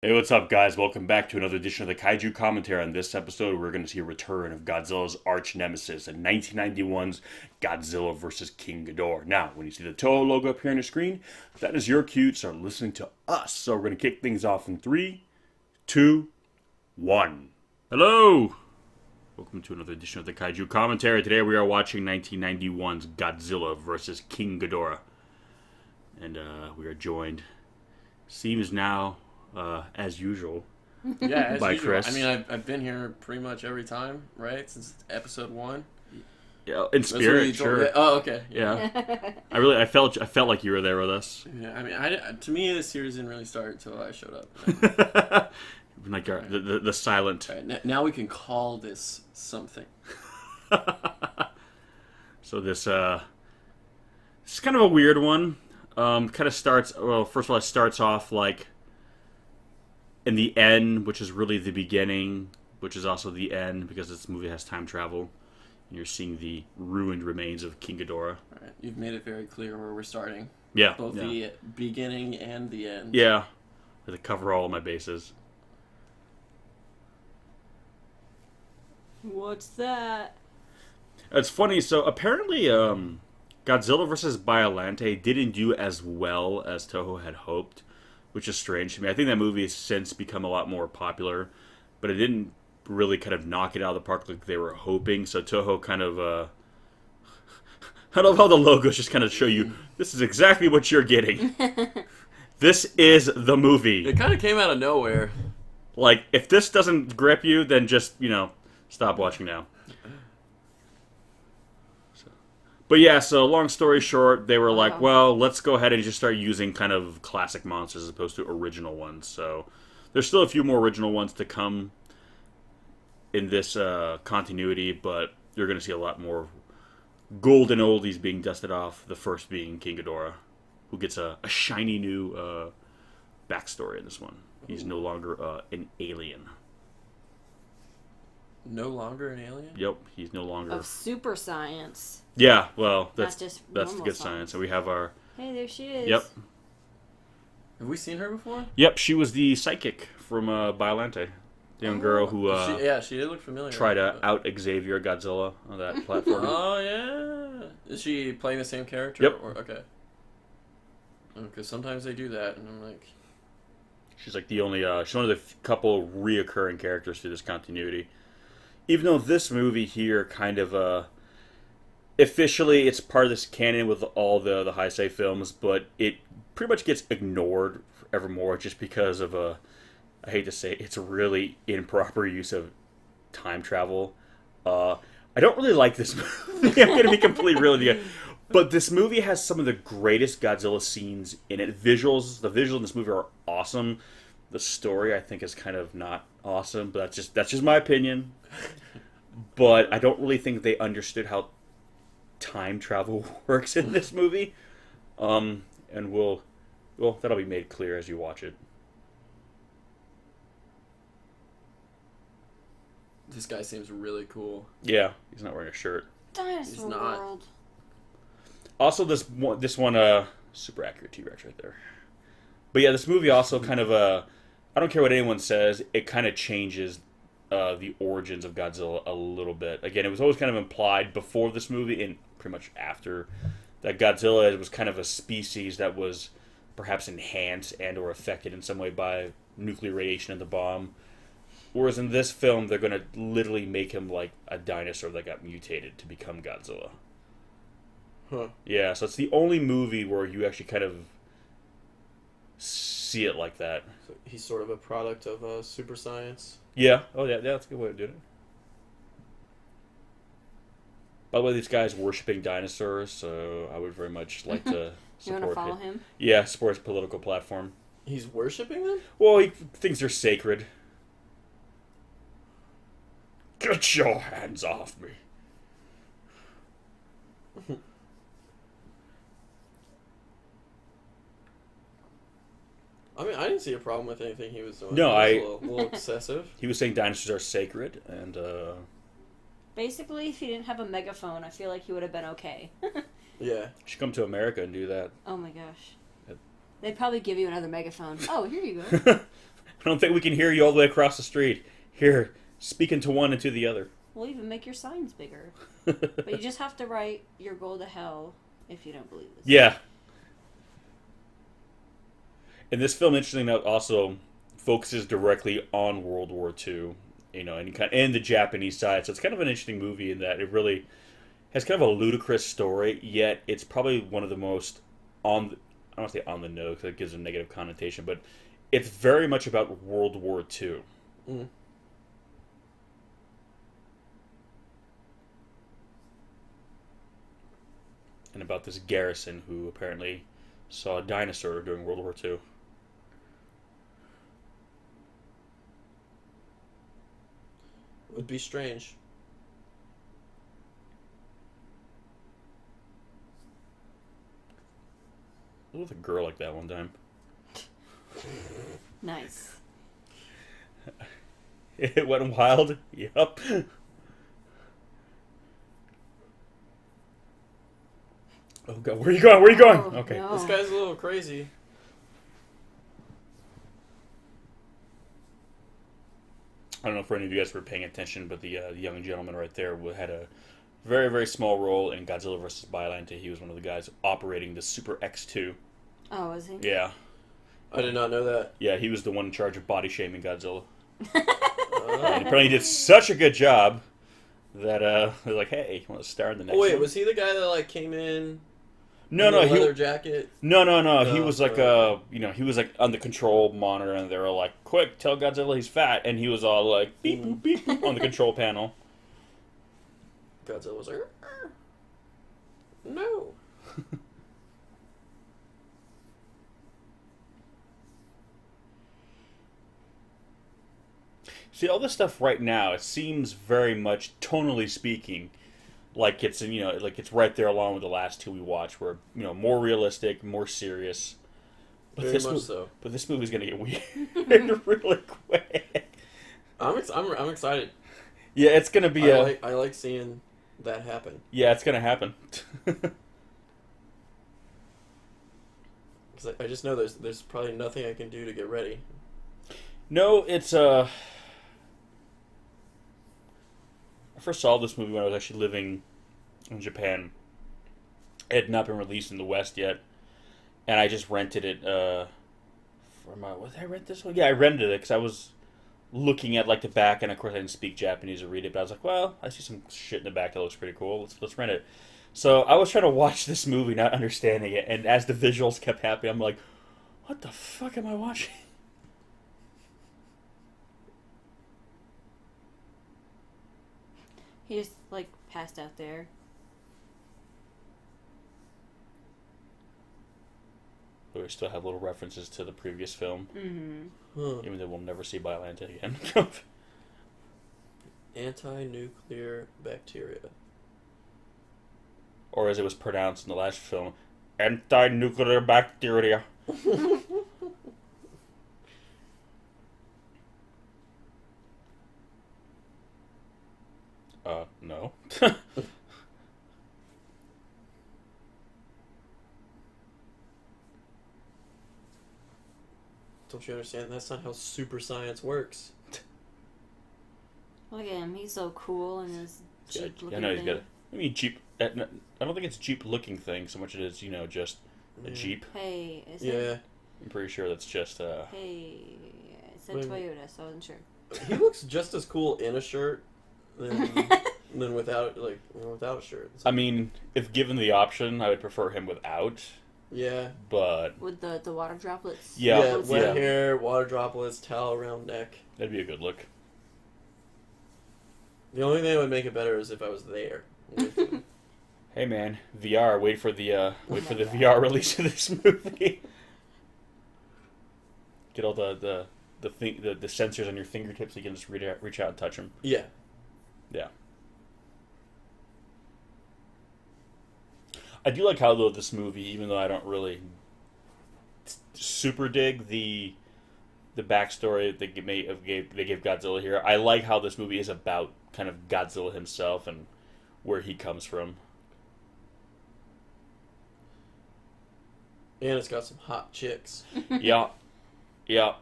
Hey, what's up, guys? Welcome back to another edition of the KAIJU commentary. On this episode, we're going to see a return of Godzilla's arch nemesis in 1991's Godzilla vs. King Ghidorah. Now, when you see the Toho logo up here on your screen, that is your cue to start listening to us. So we're going to kick things off in 3, 2, 1. Hello! Welcome to another edition of the KAIJU commentary. Today we are watching 1991's Godzilla vs. King Ghidorah. And we are joined, seems now, as usual. Yeah, as by usual. Chris. I mean, I've been here pretty much every time, right? Since episode 1. Yeah, in spirit, sure. Yeah. Oh, okay. Yeah. I felt like you were there with us. Yeah, I mean, to me, this series didn't really start until I showed up. Like the silent. All right, now we can call this something. So this it's kind of a weird one. Kind of starts. Well, first of all, it starts off like in the end, which is really the beginning, which is also the end because this movie has time travel. And you're seeing the ruined remains of King Ghidorah. All right, you've made it very clear where we're starting. Yeah. Both the beginning and the end. Yeah. To cover all of my bases. What's that? It's funny. So apparently, Godzilla vs. Biollante didn't do as well as Toho had hoped, which is strange to me. I think that movie has since become a lot more popular, but it didn't really kind of knock it out of the park like they were hoping. So Toho kind of, I love how the logos just kind of show you, this is exactly what you're getting. This is the movie. It kind of came out of nowhere. Like, if this doesn't grip you, then just, stop watching now. But yeah, so long story short, they were like, well, let's go ahead and just start using kind of classic monsters as opposed to original ones. So there's still a few more original ones to come in this continuity, but you're going to see a lot more golden oldies being dusted off, the first being King Ghidorah, who gets a shiny new backstory in this one. He's no longer an alien. No longer an alien? Yep, he's no longer... Of super science. Yeah, well, that's just the good science. So we have our... Hey, there she is. Yep. Have we seen her before? Yep, she was the psychic from Biollante. The young girl who she did look familiar. tried to out Xavier Godzilla on that platform. Oh, yeah. Is she playing the same character? Yep. Okay. Because sometimes they do that, and I'm like... She's like the only... she's one of the couple reoccurring characters through this continuity. Even though this movie here kind of... officially, it's part of this canon with all the Heisei films, but it pretty much gets ignored evermore just because of I hate to say it, it's a really improper use of time travel. I don't really like this movie. I'm going to be completely real with you. But this movie has some of the greatest Godzilla scenes in it. The visuals in this movie are awesome. The story, I think, is kind of not awesome, but that's just my opinion. But I don't really think they understood how time travel works in this movie. And that'll be made clear as you watch it. This guy seems really cool. Yeah, he's not wearing a shirt. Dinosaur He's not. World. Also, this one, super accurate T-Rex right there. But yeah, this movie also kind of, I don't care what anyone says, it kind of changes the origins of Godzilla a little bit. Again, it was always kind of implied before this movie and pretty much after that Godzilla was kind of a species that was perhaps enhanced and or affected in some way by nuclear radiation and the bomb. Whereas in this film, they're going to literally make him like a dinosaur that got mutated to become Godzilla. Huh. Yeah, so it's the only movie where you actually kind of see it like that. So he's sort of a product of super science. Yeah. Oh, yeah, that's a good way of doing it. By the way, these guys worshiping dinosaurs, so I would very much like to You want support to follow him? Yeah, support his political platform. He's worshiping them? Well, he thinks they're sacred. Get your hands off me. I mean, I didn't see a problem with anything he was doing. No, It was a little excessive. He was saying dinosaurs are sacred, and Basically, if he didn't have a megaphone, I feel like he would have been okay. Yeah. you should come to America and do that. Oh my gosh. Yep. They'd probably give you another megaphone. Oh, here you go. I don't think we can hear you all the way across the street. Here, speaking to one and to the other. We'll even make your signs bigger. But you just have to write, "You'll go to hell if you don't believe this." Yeah. And this film, interestingly enough, also focuses directly on World War II, and the Japanese side. So it's kind of an interesting movie in that it really has kind of a ludicrous story, yet it's probably one of the most I don't want to say on the nose because it gives a negative connotation, but it's very much about World War II. Mm. And about this garrison who apparently saw a dinosaur during World War II. Would be strange. I was with a girl like that one time. Nice. It went wild. Yup. Oh god, where are you going? Where are you going? Oh, Okay. no. This guy's a little crazy. I don't know if any of you guys were paying attention, but the young gentleman right there had a very, very small role in Godzilla vs. Biollante. He was one of the guys operating the Super X2. Oh, was he? Yeah. I did not know that. Yeah, he was the one in charge of body shaming Godzilla. And apparently he did such a good job that they're like, hey, you want to star in the next Wait, one? was he the guy that like came in? No, in no, the he leather jacket. No. He No, was like he was like on the control monitor, and they were like, "Quick, tell Godzilla he's fat," and he was all like, "Beep boop, beep boop," on the control panel. Godzilla was like, "Arr." No. See, all this stuff right now, it seems very much, tonally speaking, like it's like it's right there along with the last two we watched, where more realistic, more serious. But Very much so. But this movie's gonna get weird really quick. I'm excited. Yeah, it's gonna be I like seeing that happen. Yeah, it's gonna happen. Because I just know there's probably nothing I can do to get ready. No, it's I first saw this movie when I was actually living in Japan. It had not been released in the West yet, and I just rented it for my. What did I rent this one? Yeah, I rented it because I was looking at like the back, and of course I didn't speak Japanese or read it, but I was like, well, I see some shit in the back that looks pretty cool. Let's rent it. So I was trying to watch this movie, not understanding it, and as the visuals kept happening, I'm like, what the fuck am I watching? He just like passed out there. But we still have little references to the previous film, Huh. even though we'll never see Biollante again. Anti-nuclear bacteria. Or as it was pronounced in the last film, anti-nuclear bacteria. No. Don't you understand? That's not how super science works. Look at him. He's so cool in his Jeep Yeah, looking I know he's thing. got a. I mean, Jeep. I don't think it's a Jeep looking thing so much as it's just a Yeah. Jeep. Hey, is Yeah. it? I'm pretty sure that's just Hey, it said Wait. Toyota, so I wasn't sure. He looks just as cool in a shirt than without a shirt. I mean, if given the option, I would prefer him without. Yeah. But With the water droplets. Yeah, Wet yeah. hair, water droplets, towel around neck. that'd be a good look. The only thing that would make it better is if I was there. with him. Hey man, VR. Wait for the my VR release of this movie. Get all the sensors on your fingertips. So you can just reach out and touch them. Yeah. Yeah. I do like how though this movie, even though I don't really super dig the backstory that they gave Godzilla here, I like how this movie is about kind of Godzilla himself and where he comes from. And it's got some hot chicks. Yeah,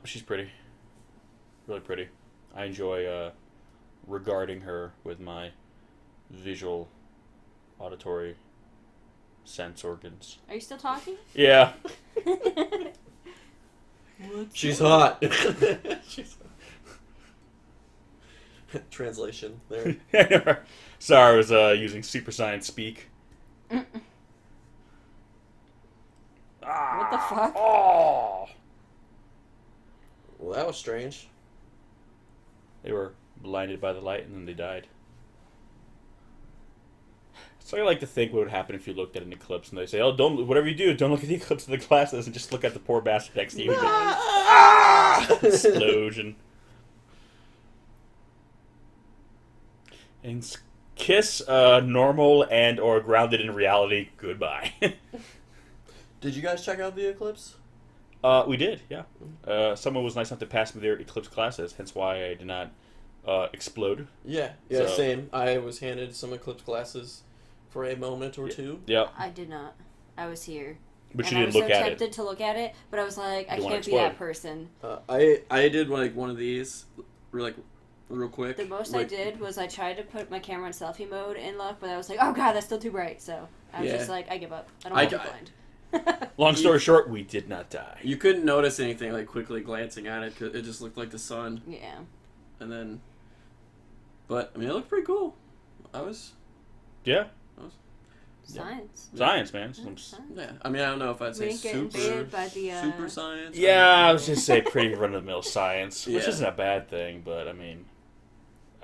she's pretty. Really pretty. I enjoy regarding her with my visual, auditory sense organs. Are you still talking? Yeah. She's hot. She's Translation there. Sorry, I was using super science speak. What the fuck? Oh! Well, that was strange. They were blinded by the light and then they died. So I like to think what would happen if you looked at an eclipse and they say, "Oh, don't whatever you do, don't look at the eclipse of the glasses and just look at the poor bastard next to you." Explosion. And kiss, normal and or grounded in reality. Goodbye. Did you guys check out the eclipse? We did, yeah. Someone was nice enough to pass me their eclipse glasses, hence why I did not explode. Yeah, So- same. I was handed some eclipse glasses for a moment or two. Yep. I did not. I was here. But and you I didn't was look so at tempted it. to look at it, but I was like, I You wanna can't be that explode. person. I did like one of these, real quick. The most like, I did was I tried to put my camera in selfie mode in luck, but I was like, oh god, that's still too bright. So I was Yeah. just like, I give up. I don't I want to be got- blind. Long story short, we did not die. You couldn't notice anything like quickly glancing at it because it just looked like the sun. Yeah. And then, but I mean, it looked pretty cool. Yeah. Science. Science, man. Science. Yeah. I mean, I don't know if I'd We say didn't get super invaded by the, super science. Yeah, I was just say pretty run-of-the-mill science, which Yeah. isn't a bad thing, but I mean,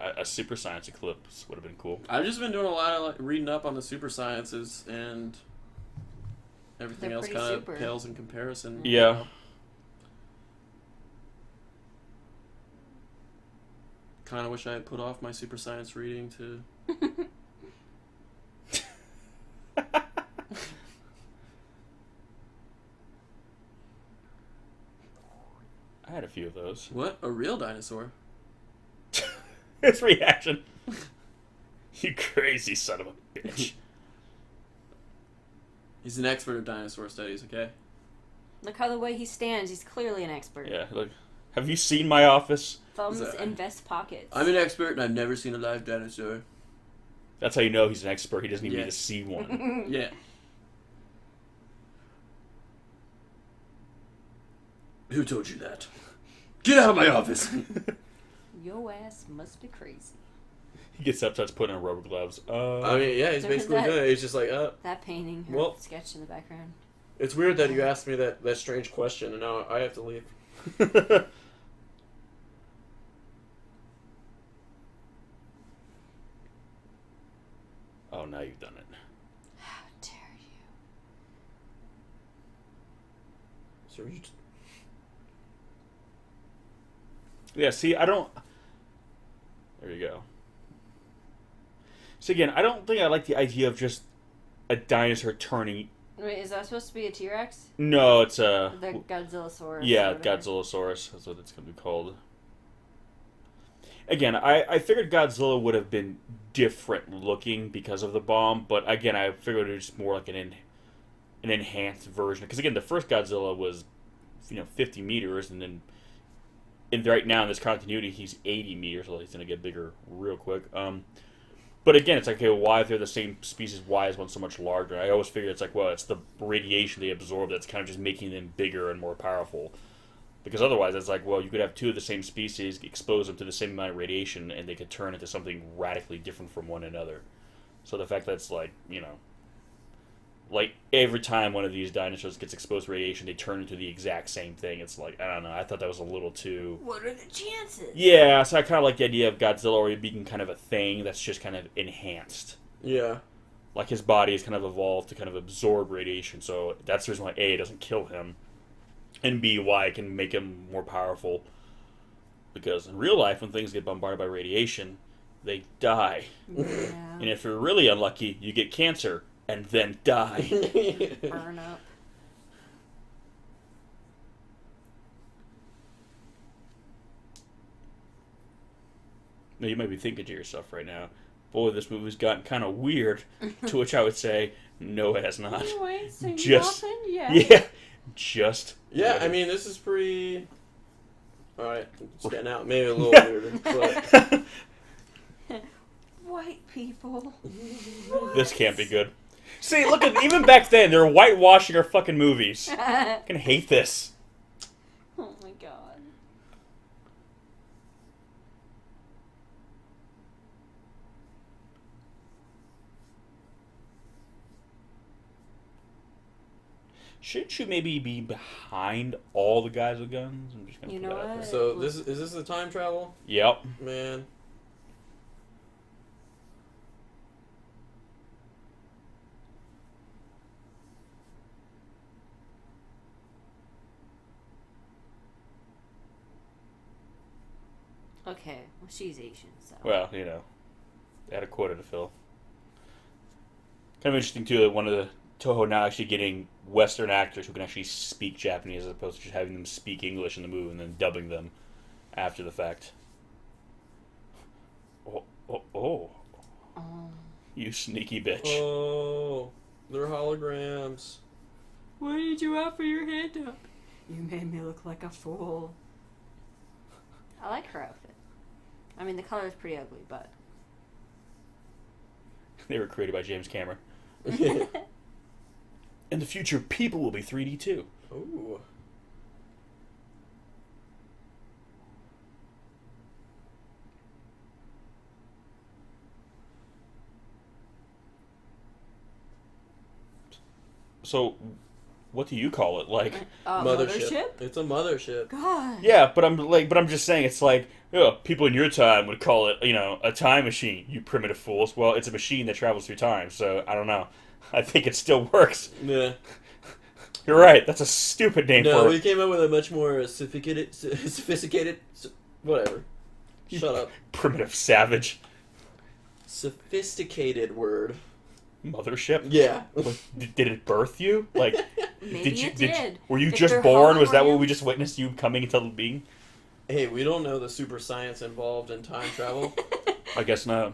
a super science eclipse would have been cool. I've just been doing a lot of like reading up on the super sciences and everything They're else pretty kind super. of pales in comparison. Yeah. Kind of wish I had put off my super science reading to. I had a few of those. What? A real dinosaur? His reaction. You crazy son of a bitch. He's an expert at dinosaur studies, okay? Look how the way he stands. He's clearly an expert. Yeah, look. Have you seen my office? Thumbs Is that- in vest pockets. I'm an expert and I've never seen a live dinosaur. That's how you know he's an expert. He doesn't even Yeah. need to see one. Yeah. Who told you that? Get out of my office! Your ass must be crazy. He gets up, starts putting on rubber gloves. I mean, yeah, he's Look at basically that. doing it. He's just like, That painting, her Well- sketch in the background. It's weird that you asked me that strange question and now I have to leave. Oh, now you've done it. How dare you? So you just, Yeah, see, I don't... There you go. So again, I don't think I like the idea of just a dinosaur turning... Wait, is that supposed to be a T-Rex? No, it's a... The Godzillasaurus. Yeah, or whatever. Godzillasaurus. That's what it's going to be called. Again, I figured Godzilla would have been different looking because of the bomb, but again, I figured it was just more like an enhanced version. Because again, the first Godzilla was, 50 meters, and then right now in this continuity, he's 80 meters, so he's going to get bigger real quick. But again, it's like, okay, why if they're the same species, why is one so much larger? I always figure it's like, well, it's the radiation they absorb that's kind of just making them bigger and more powerful. Because otherwise, it's like, well, you could have two of the same species, expose them to the same amount of radiation, and they could turn into something radically different from one another. So the fact that it's like, like every time one of these dinosaurs gets exposed to radiation, they turn into the exact same thing. It's like, I don't know, I thought that was a little too... What are the chances? Yeah, so I kind of like the idea of Godzilla already being kind of a thing that's just kind of enhanced. yeah. Like his body has kind of evolved to kind of absorb radiation, so that's the reason why A, it doesn't kill him, and B, why it can make him more powerful. Because in real life, when things get bombarded by radiation, they die. Yeah. And if you're really unlucky, you get cancer and then die. Burn up. Now you might be thinking to yourself right now, boy, this movie's gotten kind of weird. To which I would say, no, it has not. You ain't seen Just- nothing yet. Yeah, just Yeah, wait. I mean, this is pretty... All right, stand out. Maybe a little weirder, but White people. This can't be good. See, look at even back then, they're whitewashing our fucking movies. I can hate this. Oh my god. Shouldn't you maybe be behind all the guys with guns? I'm just gonna You put know that out what? there. so is this the time travel? Yep. Man. Okay, well, she's Asian, so. Well, you know, they had a quota to fill. Kind of interesting too that one of the Toho now actually getting Western actors who can actually speak Japanese as opposed to just having them speak English in the movie and then dubbing them after the fact. Oh. Oh. You sneaky bitch. Oh, they're holograms. Why did you offer your hand up? You made me look like a fool. I like her outfit. I mean, the color is pretty ugly, but. They were created by James Cameron. Yeah. In the future, people will be 3D too. Ooh. So, what do you call it? Like, Mothership? It's a mothership. God. yeah, but I'm just saying it's like, people in your time would call it, a time machine. You primitive fools. Well, it's a machine that travels through time, so I don't know. I think it still works. Yeah. You're right. That's a stupid name No, for we it. came up with a much more sophisticated, whatever. Shut up. Primitive savage. Sophisticated word. Mothership. Yeah. Did it birth you? Like, Maybe it did. were you If just they're born? Was that what we holograms- just witnessed? You coming into being? Hey, we don't know the super science involved in time travel. I guess not.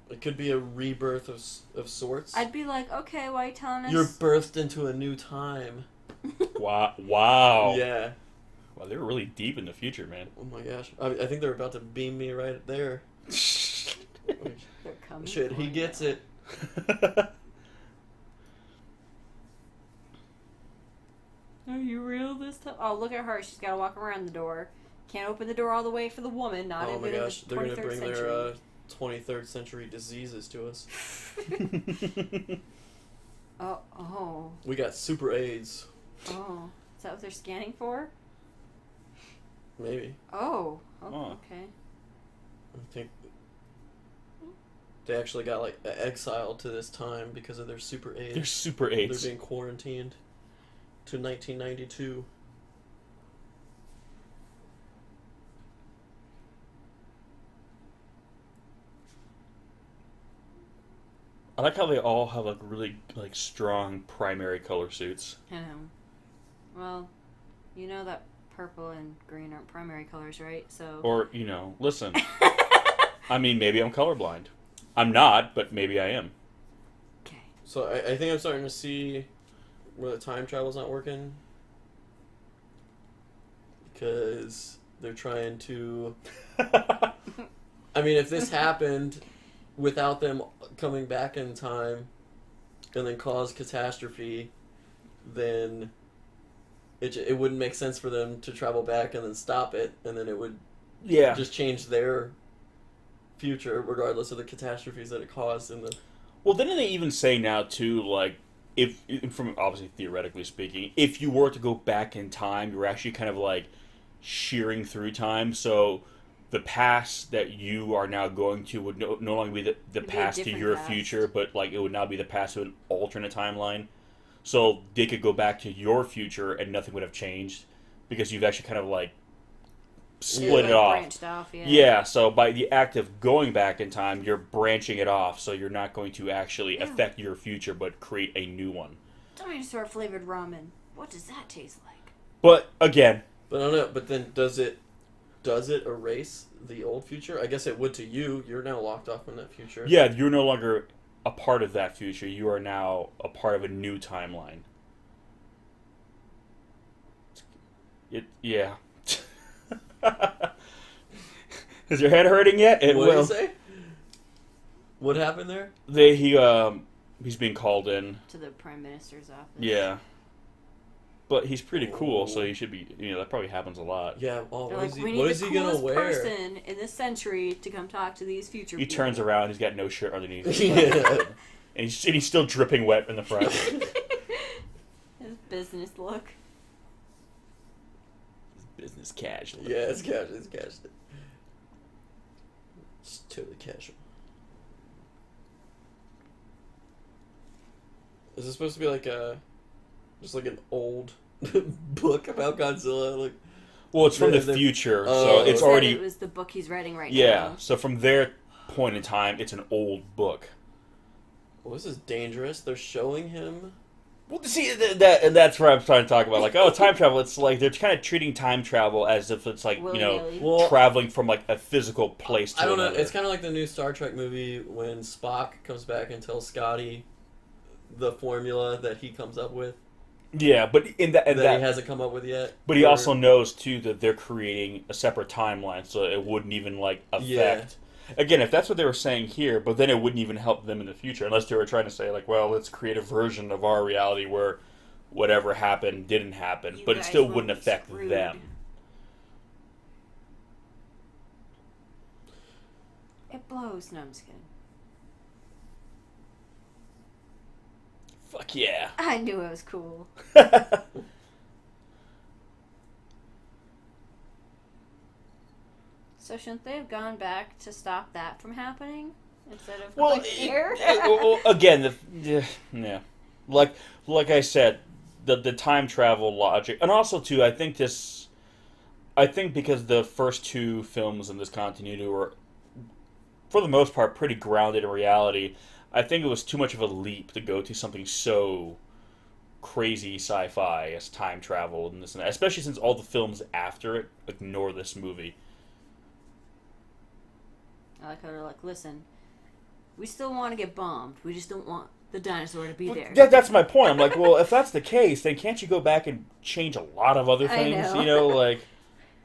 It could be a rebirth of sorts. I'd be like, okay, why are you telling us? You're birthed into a new time. Wow. Yeah. Wow, they were really deep in the future, man. Oh my gosh. I think they're about to beam me right there. They're coming. Shit, for he you. gets it. Are you real this time? Oh, look at her. She's got to walk around the door. Can't open the door all the way for the woman. Not Oh even my in gosh, the they're 23rd gonna bring century. their 23rd century diseases to us. Oh. We got super AIDS. Oh. Is that what they're scanning for? Maybe. Oh. Oh. Okay. I think they actually got like exiled to this time because of their super AIDS. They're super AIDS. They're being quarantined to 1992. I like how they all have like really like strong primary color suits. I know. Well, you know that purple and green aren't primary colors, right? So. Or, listen. I mean, maybe I'm colorblind. I'm not, but maybe I am. Okay. So I think I'm starting to see where the time travel's not working. Because they're trying to... I mean, if this happened without them coming back in time and then cause catastrophe, then it wouldn't make sense for them to travel back and then stop it, and then it would Yeah. just change their future regardless of the catastrophes that it caused in the... Well, didn't they even say now, too, like, if, from obviously theoretically speaking, if you were to go back in time, you're actually kind of like shearing through time, so the past that you are now going to would no longer be the It'd be a past to different your past. future, but like it would now be the past to an alternate timeline. So they could go back to your future and nothing would have changed because you've actually kind of like split it off. Branched off, yeah. Yeah, so by the act of going back in time, you're branching it off, so you're not going to actually Yeah. affect your future, but create a new one. Dinosaur flavored ramen. What does that taste like? But again, But I don't know, but then does it erase the old future? I guess it would to you. You're now locked off in that future. yeah, you're no longer a part of that future. You are now a part of a new timeline. Is your head hurting yet? It What did will. you say? What happened there? He's being called in. To the Prime Minister's office. Yeah. But he's pretty cool, so he should be. That probably happens a lot. Yeah. Oh, They're what like, is he, we what need is the he gonna coolest wear? person in this century to come talk to these future He people. turns around. He's got no shirt underneath. Yeah. And he's still dripping wet in the front. His business look. Business casual. Yeah, it's casual. It's casual. It's totally casual. Is this supposed to be like just like an old book about Godzilla? Like, Well, it's from the They're- future, Oh. so He it's said already. It was the book he's writing right Yeah, now. so from their point in time, it's an old book. well, this is dangerous. They're showing him. Well, see, that's where I'm trying to talk about. Like, time travel, it's like they're kind of treating time travel as if it's like, Willy-nilly. Well, traveling from like a physical place to I don't know. another. It's kind of like the new Star Trek movie when Spock comes back and tells Scotty the formula that he comes up with Yeah, but in that, that he hasn't come up with yet. but he Or- also knows too that they're creating a separate timeline, so it wouldn't even like affect. Yeah. Again, if that's what they were saying here, but then it wouldn't even help them in the future, unless they were trying to say like, well, let's create a version of our reality where whatever happened didn't happen, You but it guys still will wouldn't be affect screwed. them. It blows. No, I'm just kidding. Fuck yeah. I knew it was cool. So shouldn't they have gone back to stop that from happening instead of Well, going here? again, yeah, like I said, the time travel logic, and also too, I think because the first two films in this continuity were, for the most part, pretty grounded in reality. I think it was too much of a leap to go to something so crazy sci-fi as time travel and this and that, especially since all the films after it ignore this movie. I like how they're like, listen, we still want to get bombed. We just don't want the dinosaur to be there. That's my point. I'm like, well, if that's the case, then can't you go back and change a lot of other I things? know. Like,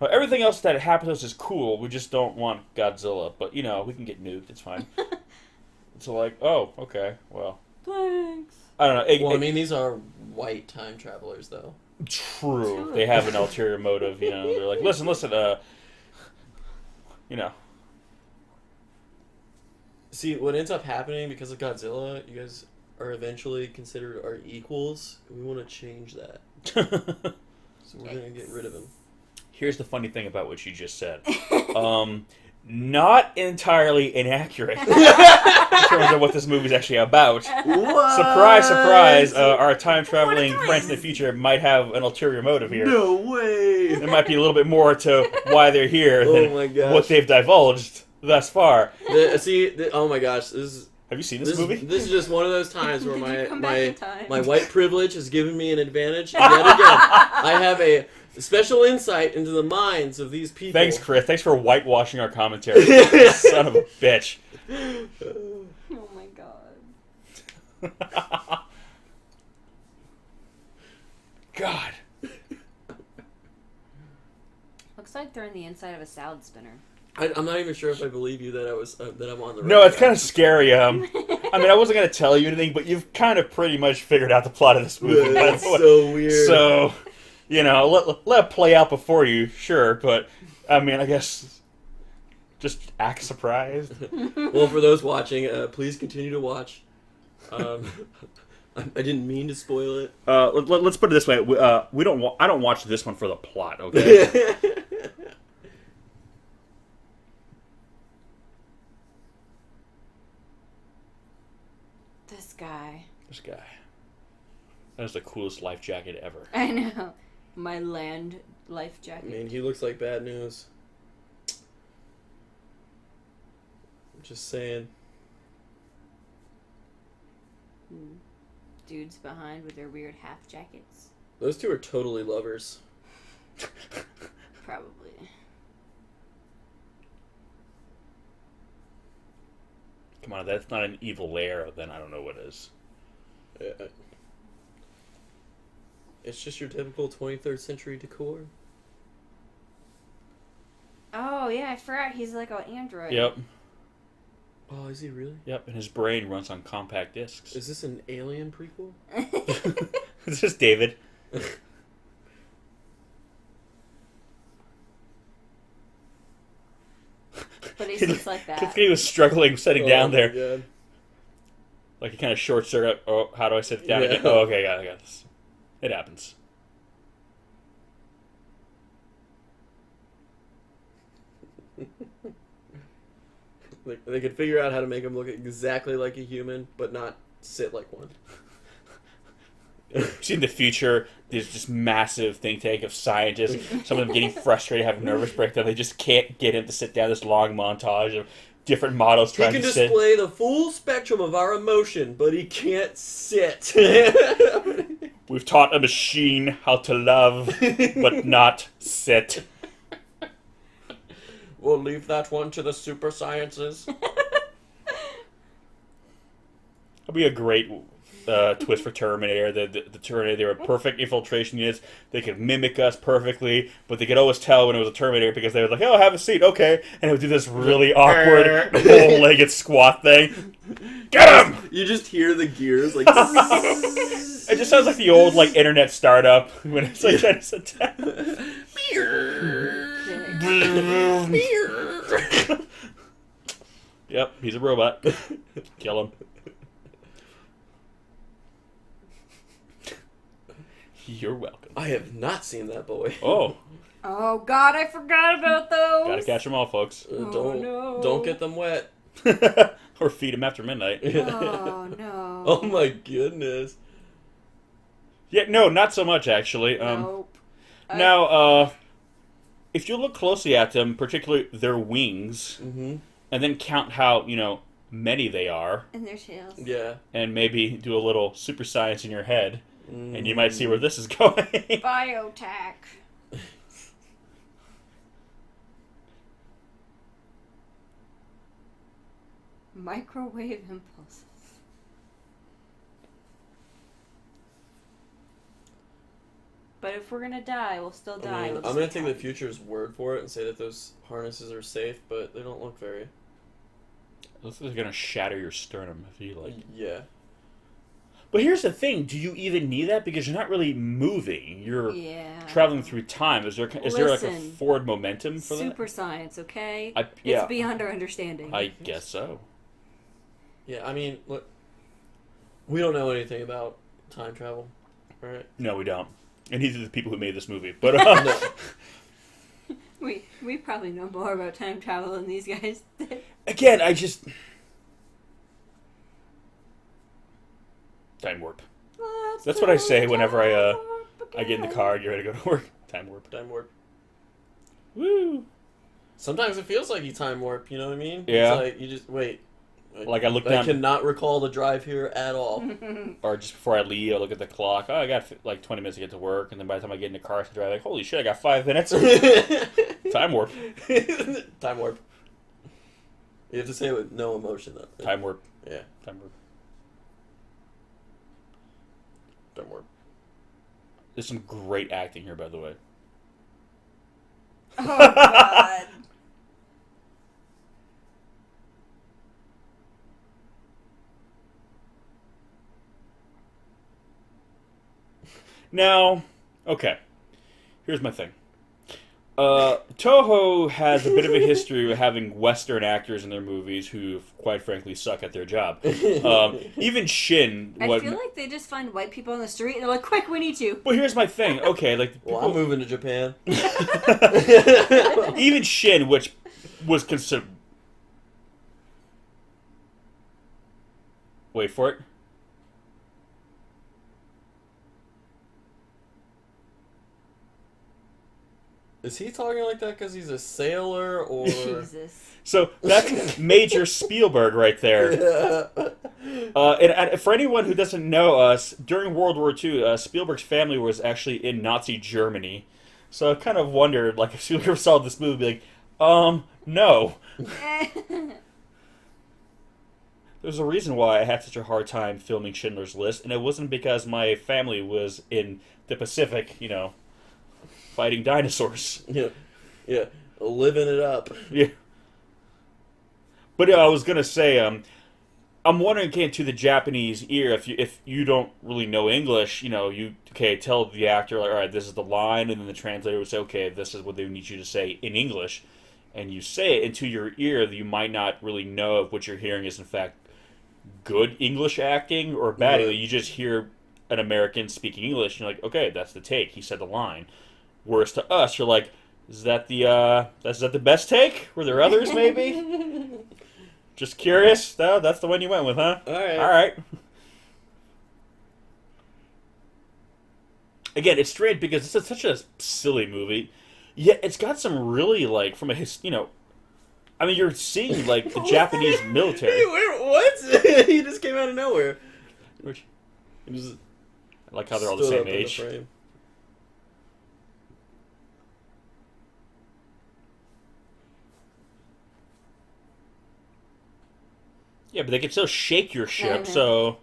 well, everything else that happens to us is cool. We just don't want Godzilla. But, we can get nuked. It's fine. So, like, oh, okay, well. Thanks. I don't know. Well, I mean, these are white time travelers, though. True. They have an ulterior motive, They're like, listen, See, what ends up happening because of Godzilla, you guys are eventually considered our equals. We want to change that. So we're going to get rid of him. Here's the funny thing about what you just said. Not entirely inaccurate in terms of what this movie's actually about. What? Surprise, surprise! Our time-traveling friends in the future might have an ulterior motive here. No way! There might be a little bit more to why they're here Oh than my gosh. what they've divulged thus far. Oh my gosh, this is... Have you seen this movie? This is just one of those times where Did you come back in time? my white privilege has given me an advantage. And yet again, I have a special insight into the minds of these people. Thanks, Chris. Thanks for whitewashing our commentary. Son of a bitch. Oh my god. God. Looks like they're in the inside of a salad spinner. I'm not even sure if I believe you that I'm on the right No, it's track. kind of scary. I wasn't going to tell you anything, but you've kind of pretty much figured out the plot of this movie. That's so weird. So, let it play out before you, sure, but, I guess, just act surprised. Well, for those watching, please continue to watch. I didn't mean to spoil it. Let's put it this way: I don't watch this one for the plot. Okay. This guy. That is the coolest life jacket ever. I know. My land life I jacket. mean, he looks like bad news. I'm just saying. Dudes behind with their weird half jackets. Those two are totally lovers. Probably. Come on, if that's not an evil lair, then I don't know what is. It's just your typical 23rd century decor. yeah, I forgot he's like an android. Yep. Oh, is he really? Yep, and his brain runs on compact discs. Is this an Alien prequel? This is David. But he seems like that. He was struggling sitting down there. God. Like, he kind of short circuit. Oh, how do I sit down Yeah. again? Oh, okay, I got this. It happens. They could figure out how to make him look exactly like a human, but not sit like one. See, in the future, there's this massive think tank of scientists. Some of them getting frustrated, having nervous breakdown. They just can't get him to sit down. This long montage of different models He trying can to sit. display the full spectrum of our emotion, but he can't sit. We've taught a machine how to love, but not sit. We'll leave that one to the super sciences. That'd be a great twist for Terminator. The Terminator, they were perfect infiltration units. They could mimic us perfectly, but they could always tell when it was a Terminator because they were like, "Oh, have a seat, okay," and it would do this really awkward bow-legged squat thing. Get him! You just hear the gears like. It just sounds like the old like internet startup when it's like trying to sit down. Yep, he's a robot. Kill him. You're welcome. I have not seen that boy. Oh, Oh God, I forgot about those. gotta catch them all, folks. Don't get them wet. Or feed them after midnight. Oh no. Oh my goodness. Yeah, no, not so much actually. Nope. Now, if you look closely at them, particularly their wings, Mm-hmm. and then count how many they are, And their tails. Yeah. and maybe do a little super science in your head, and you might see where this is going. Biotech. Microwave impulses. But if we're gonna die, we'll still die. I'm We'll just gonna be take the happy. future's word for it and say that those harnesses are safe, but they don't look very. This is gonna shatter your sternum if you like. Yeah. But here's the thing: do you even need that? Because you're not really moving. You're Yeah. traveling through time. Is there like a Listen, forward momentum for Super science, okay? that? Yeah, It's beyond our understanding. I guess so. Yeah. I mean, look. We don't know anything about time travel, right? No, we don't. And neither do the people who made this movie. But No. We probably know more about time travel than these guys did. again, I just time warp. That's what I say whenever I get in the car and you're ready to go to work. Time warp. Time warp. Woo! Sometimes it feels like you time warp. You know what I mean? Yeah. It's like you just wait. Like I look I down, cannot recall the drive here at all. or just before I leave, I look at the clock. Oh, I got like 20 minutes to get to work, and then by the time I get in the car to drive, like, holy shit, I got 5 minutes. Time warp. Time warp. You have to say it with no emotion, though. Time warp. Yeah. Time warp. Time warp. There's some great acting here, by the way. Oh, God. Now, okay. Here's my thing. Toho has a bit of a history of having Western actors in their movies who, quite frankly, suck at their job. Even Shin. I feel like they just find white people on the street and they're like, quick, we need you. Well, here's my thing. Okay, like Well, I'm moving to Japan. even Shin, which was considered. Wait for it. Is he talking like that because he's a sailor, or? Jesus. So that's Major Spielberg right there. And for anyone who doesn't know us, during World War II, Spielberg's family was actually in Nazi Germany. So I kind of wondered, like, if Spielberg saw this movie, be like, no. There's a reason why I had such a hard time filming Schindler's List, and it wasn't because my family was in the Pacific, fighting dinosaurs. Yeah, yeah. living it up. Yeah. But I was gonna say, I'm wondering, to the Japanese ear, if you don't really know English, you tell the actor like, all right, this is the line, and then the translator would say, okay, this is what they need you to say in English, and you say it into your ear, that you might not really know if what you're hearing is in fact good English acting or bad. Right. You just hear an American speaking English, and you're like, okay, that's the take. He said the line. Whereas to us, you're like, is that the best take? Were there others maybe? Just curious. No, that's the one you went with, huh? All right. All right. Again, it's strange because it's such a silly movie. Yet it's got some really, like, from a I mean, you're seeing, like, the Japanese military. Hey, what? He just came out of nowhere. Which, He just I like how they're all the stood same up in age. frame. Yeah, but they can still shake your ship, Mhm. so...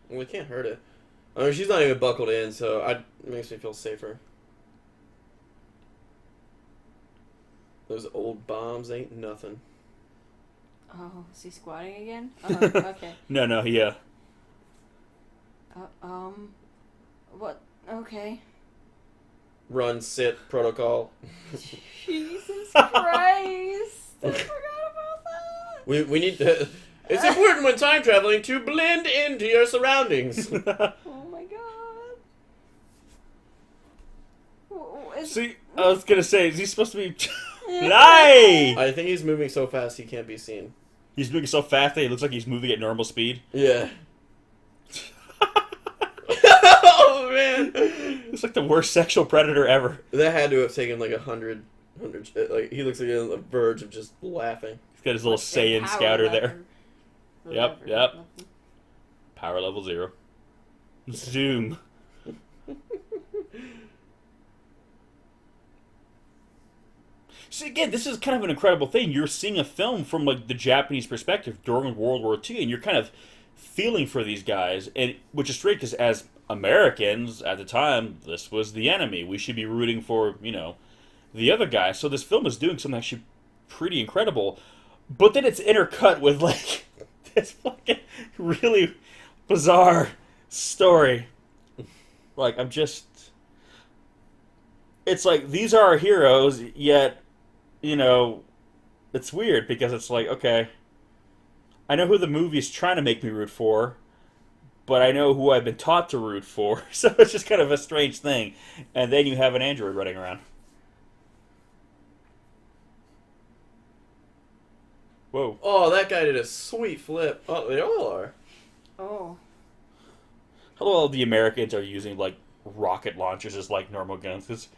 Well, we can't hurt it. I mean, she's not even buckled in, so it makes me feel safer. Those old bombs ain't nothing. Oh, is he squatting again? Oh, okay. No, yeah. What? Okay. Run, sit, protocol. Jesus Christ! I forgot about that. We need to... It's important when time traveling to blend into your surroundings. Oh my god. See, I was gonna say, is he supposed to be... Yeah. Lie! I think he's moving so fast he can't be seen. He's moving so fast that he looks like he's moving at normal speed. Yeah. Oh, man. It's like the worst sexual predator ever. That had to have taken like 100. Like, he looks like he's on the verge of just laughing. He's got his little Saiyan Power scouter there. lever. Yep, Lever. yep. Power level 0. Zoom. See, again, this is kind of an incredible thing. You're seeing a film from, like, the Japanese perspective during World War II, and you're kind of feeling for these guys, and which is strange because as Americans at the time, this was the enemy. We should be rooting for, the other guy. So this film is doing something actually pretty incredible, but then it's intercut with, like, this fucking really bizarre story. Like, it's like, these are our heroes, yet, it's weird because it's like, okay, I know who the movie's trying to make me root for, but I know who I've been taught to root for, so it's just kind of a strange thing. And then you have an android running around. Whoa. Oh, that guy did a sweet flip. Oh, they all are. Oh. Hello, all the Americans are using, like, rocket launchers as, like, normal guns.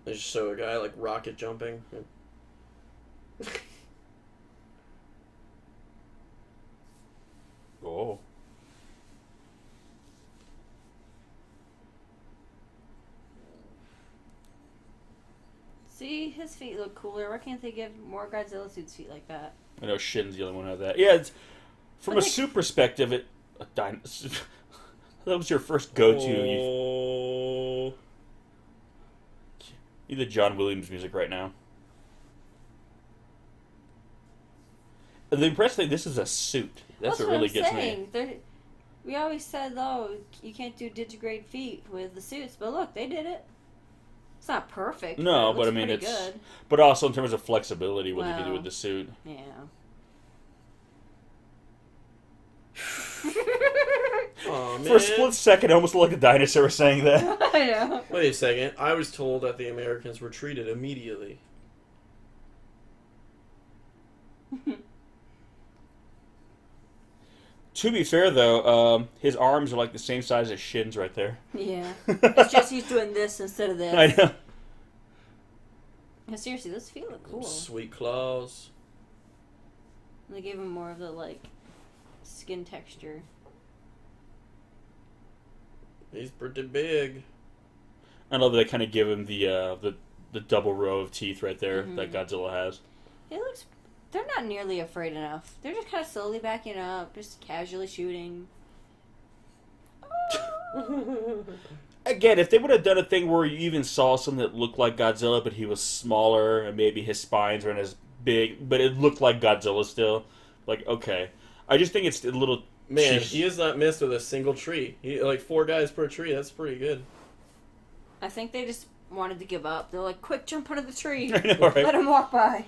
They just show a guy like rocket jumping. Oh. See, his feet look cooler. Why can't they give more Godzilla suits feet like that? I know Shin's the only one who had that. Yeah, from But a suit perspective, that was your first go-to. Oh. You need the John Williams music right now. And the impressive thing, this is a suit. That's what really gets me. We always said, though, you can't do digigrade feet with the suits, but look, they did it. It's not perfect. No, but but I it mean, looks it's... pretty good. But also in terms of flexibility, what they can do Wow. with the suit. Yeah. Oh, man. For a split second, it almost looked like a dinosaur saying that. I know. Wait a second. I was told that the Americans retreated immediately. To be fair, though, his arms are like the same size as Shin's right there. Yeah. It's just he's doing this instead of this. I know. No, seriously, those feet look cool. Sweet claws. They gave him more of the, like, skin texture. He's pretty big. I love that they kind of give him the double row of teeth right there Mhm. that Godzilla has. It looks... They're not nearly afraid enough. They're just kind of slowly backing up, just casually shooting. again, if they would have done a thing where you even saw something that looked like Godzilla, but he was smaller, and maybe his spines weren't as big, but it looked like Godzilla still, like, okay. I just think it's a little... Man, he has not missed with a single tree. Like 4 guys per tree. That's pretty good. I think they just wanted to give up. They're like, quick, jump under the tree. I know, right? Let him walk by.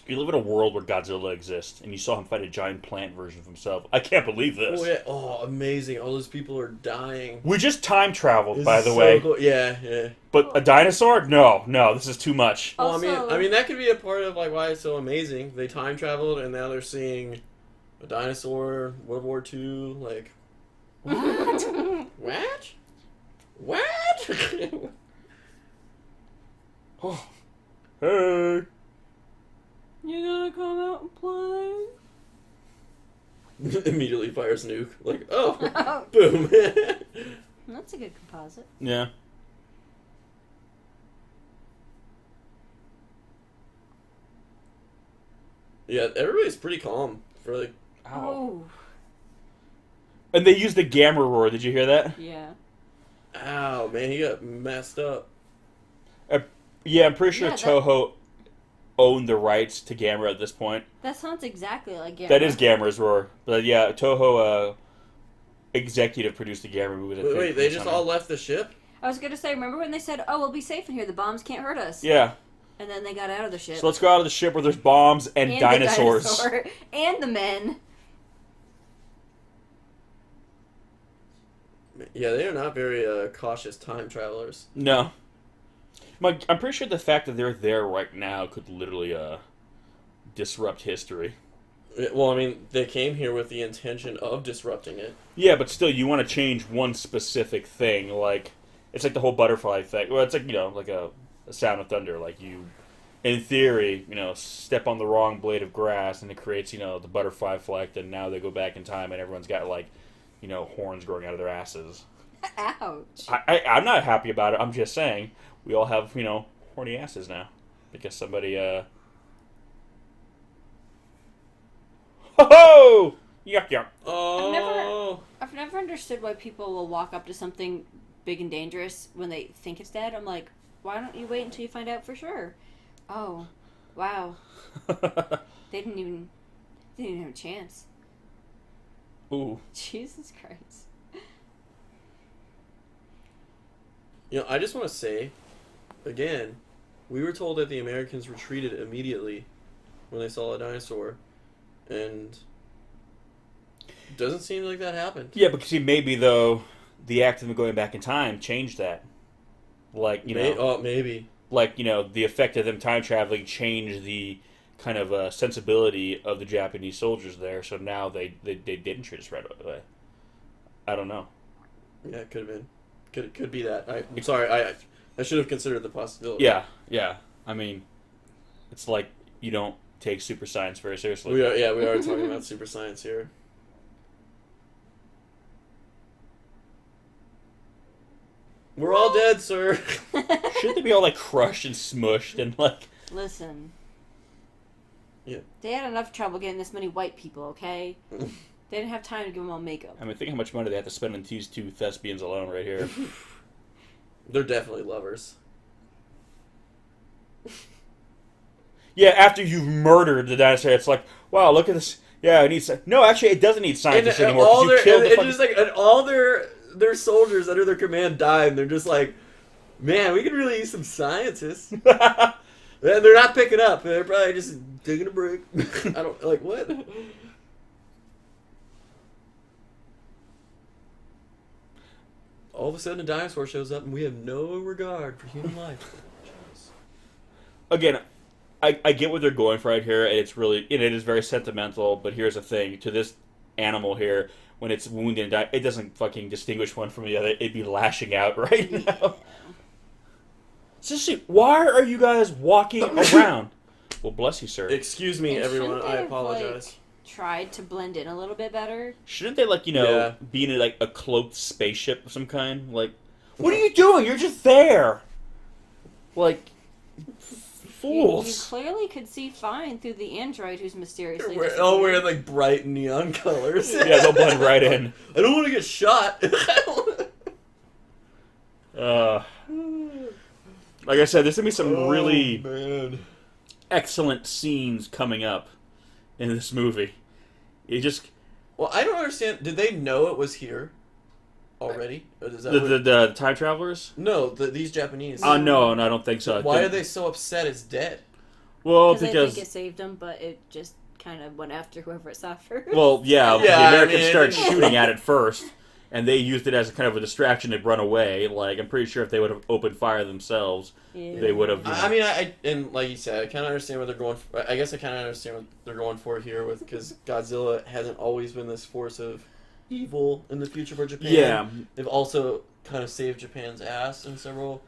You live in a world where Godzilla exists, and you saw him fight a giant plant version of himself. I can't believe this. Oh, yeah. Oh, amazing. All those people are dying. We just time traveled, This by is the so way. cool. Yeah. But a dinosaur? No, this is too much. Well, Also- I mean, that could be a part of like why it's so amazing. They time traveled, and now they're seeing a dinosaur, World War II. Like, what? What? Oh. Hey. You gonna come out and play? Immediately fires nuke. Like, oh, Oh, boom. that's a good composite. Yeah. Yeah, everybody's pretty calm for like. Ow. Oh, And they used the gamma roar. Did you hear that? yeah. Ow, man, he got messed up. Yeah, I'm pretty sure Yeah, that- Toho owned the rights to Gamera at this point. That sounds exactly like Gamma. That is Gamera's roar. But yeah, Toho executive produced the Gamera movie. Wait, they just all left the ship? I was gonna say, remember when they said, "Oh, we'll be safe in here. The bombs can't hurt us." Yeah. And then they got out of the ship. So let's go out of the ship where there's bombs and the dinosaurs. dinosaur. And the men. Yeah, they are not very cautious time travelers. No. I'm pretty sure the fact that they're there right now could literally disrupt history. Well, I mean, they came here with the intention of disrupting it. Yeah, but still, you want to change one specific thing. Like, it's like the whole butterfly effect. Well, it's like, like a sound of thunder. Like, you, in theory, step on the wrong blade of grass, and it creates, the butterfly effect, and now they go back in time, and everyone's got, like, horns growing out of their asses. Ouch. I'm not happy about it. I'm just saying, we all have, horny asses now. Because somebody, Ho-ho! Yuck, yuck. Oh! I've never understood why people will walk up to something big and dangerous when they think it's dead. I'm like, why don't you wait until you find out for sure? Oh, wow. They didn't even have a chance. Ooh. Jesus Christ. I just want to say, again, we were told that the Americans retreated immediately when they saw a dinosaur. And it doesn't seem like that happened. Yeah, because maybe, though, the act of them going back in time changed that. Like, maybe. Like, the effect of them time traveling changed the kind of sensibility of the Japanese soldiers there, so now they didn't treat us right away. I don't know. Yeah, it could have been. Could be that. I'm sorry, I should have considered the possibility. Yeah. I mean, it's like you don't take super science very seriously. We are talking about super science here. We're all dead, sir. Shouldn't they be all, like, crushed and smushed and, like... Listen. Yeah. They had enough trouble getting this many white people, okay? They didn't have time to give them all makeup. I mean, think how much money they have to spend on these two thespians alone right here. They're definitely lovers. Yeah, after you've murdered the dinosaur, it's like, wow, look at this. Yeah, it needs... No, actually, it doesn't need scientists anymore. All You killed the fucking... just like, and all their soldiers under their command died, and they're just like, man, we could really use some scientists. And they're not picking up. They're probably just taking a break. I don't like what. All of a sudden, a dinosaur shows up, and we have no regard for human life. Again, I get what they're going for right here, and it's really... And it is very sentimental, but here's the thing. To this animal here, when it's wounded and died, it doesn't fucking distinguish one from the other. It'd be lashing out right now. Seriously, why are you guys walking around? Well, bless you, sir. Excuse me, And everyone. shouldn't they I have, apologize. Tried to blend in a little bit better. Shouldn't they, like, Yeah. be in, like, a cloaked spaceship of some kind? Like, what are you doing? You're just there! Like, fools. You clearly could see fine through the android who's mysteriously All wearing like bright neon colors. Yeah, they'll blend right in. I don't want to get shot. Like I said, there's gonna be some really man. excellent scenes coming up in this movie. You just Well, I don't understand. Did they know it was here already? Or is that the time travelers. No, these Japanese. No, I don't think so. Why are they so upset it's dead? Well, Because I because think it saved them, but it just kind of went after whoever it saw first. well, yeah, Yeah, the I Americans mean, started shooting at it first, and they used it as a kind of a distraction to run away. Like, I'm pretty sure if they would have opened fire themselves, Yeah. they would have. I mean, and like you said, I kind of understand what they're going for. I guess I kind of understand what they're going for here with because Godzilla hasn't always been this force of evil in the future for Japan. Yeah. They've also kind of saved Japan's ass in several.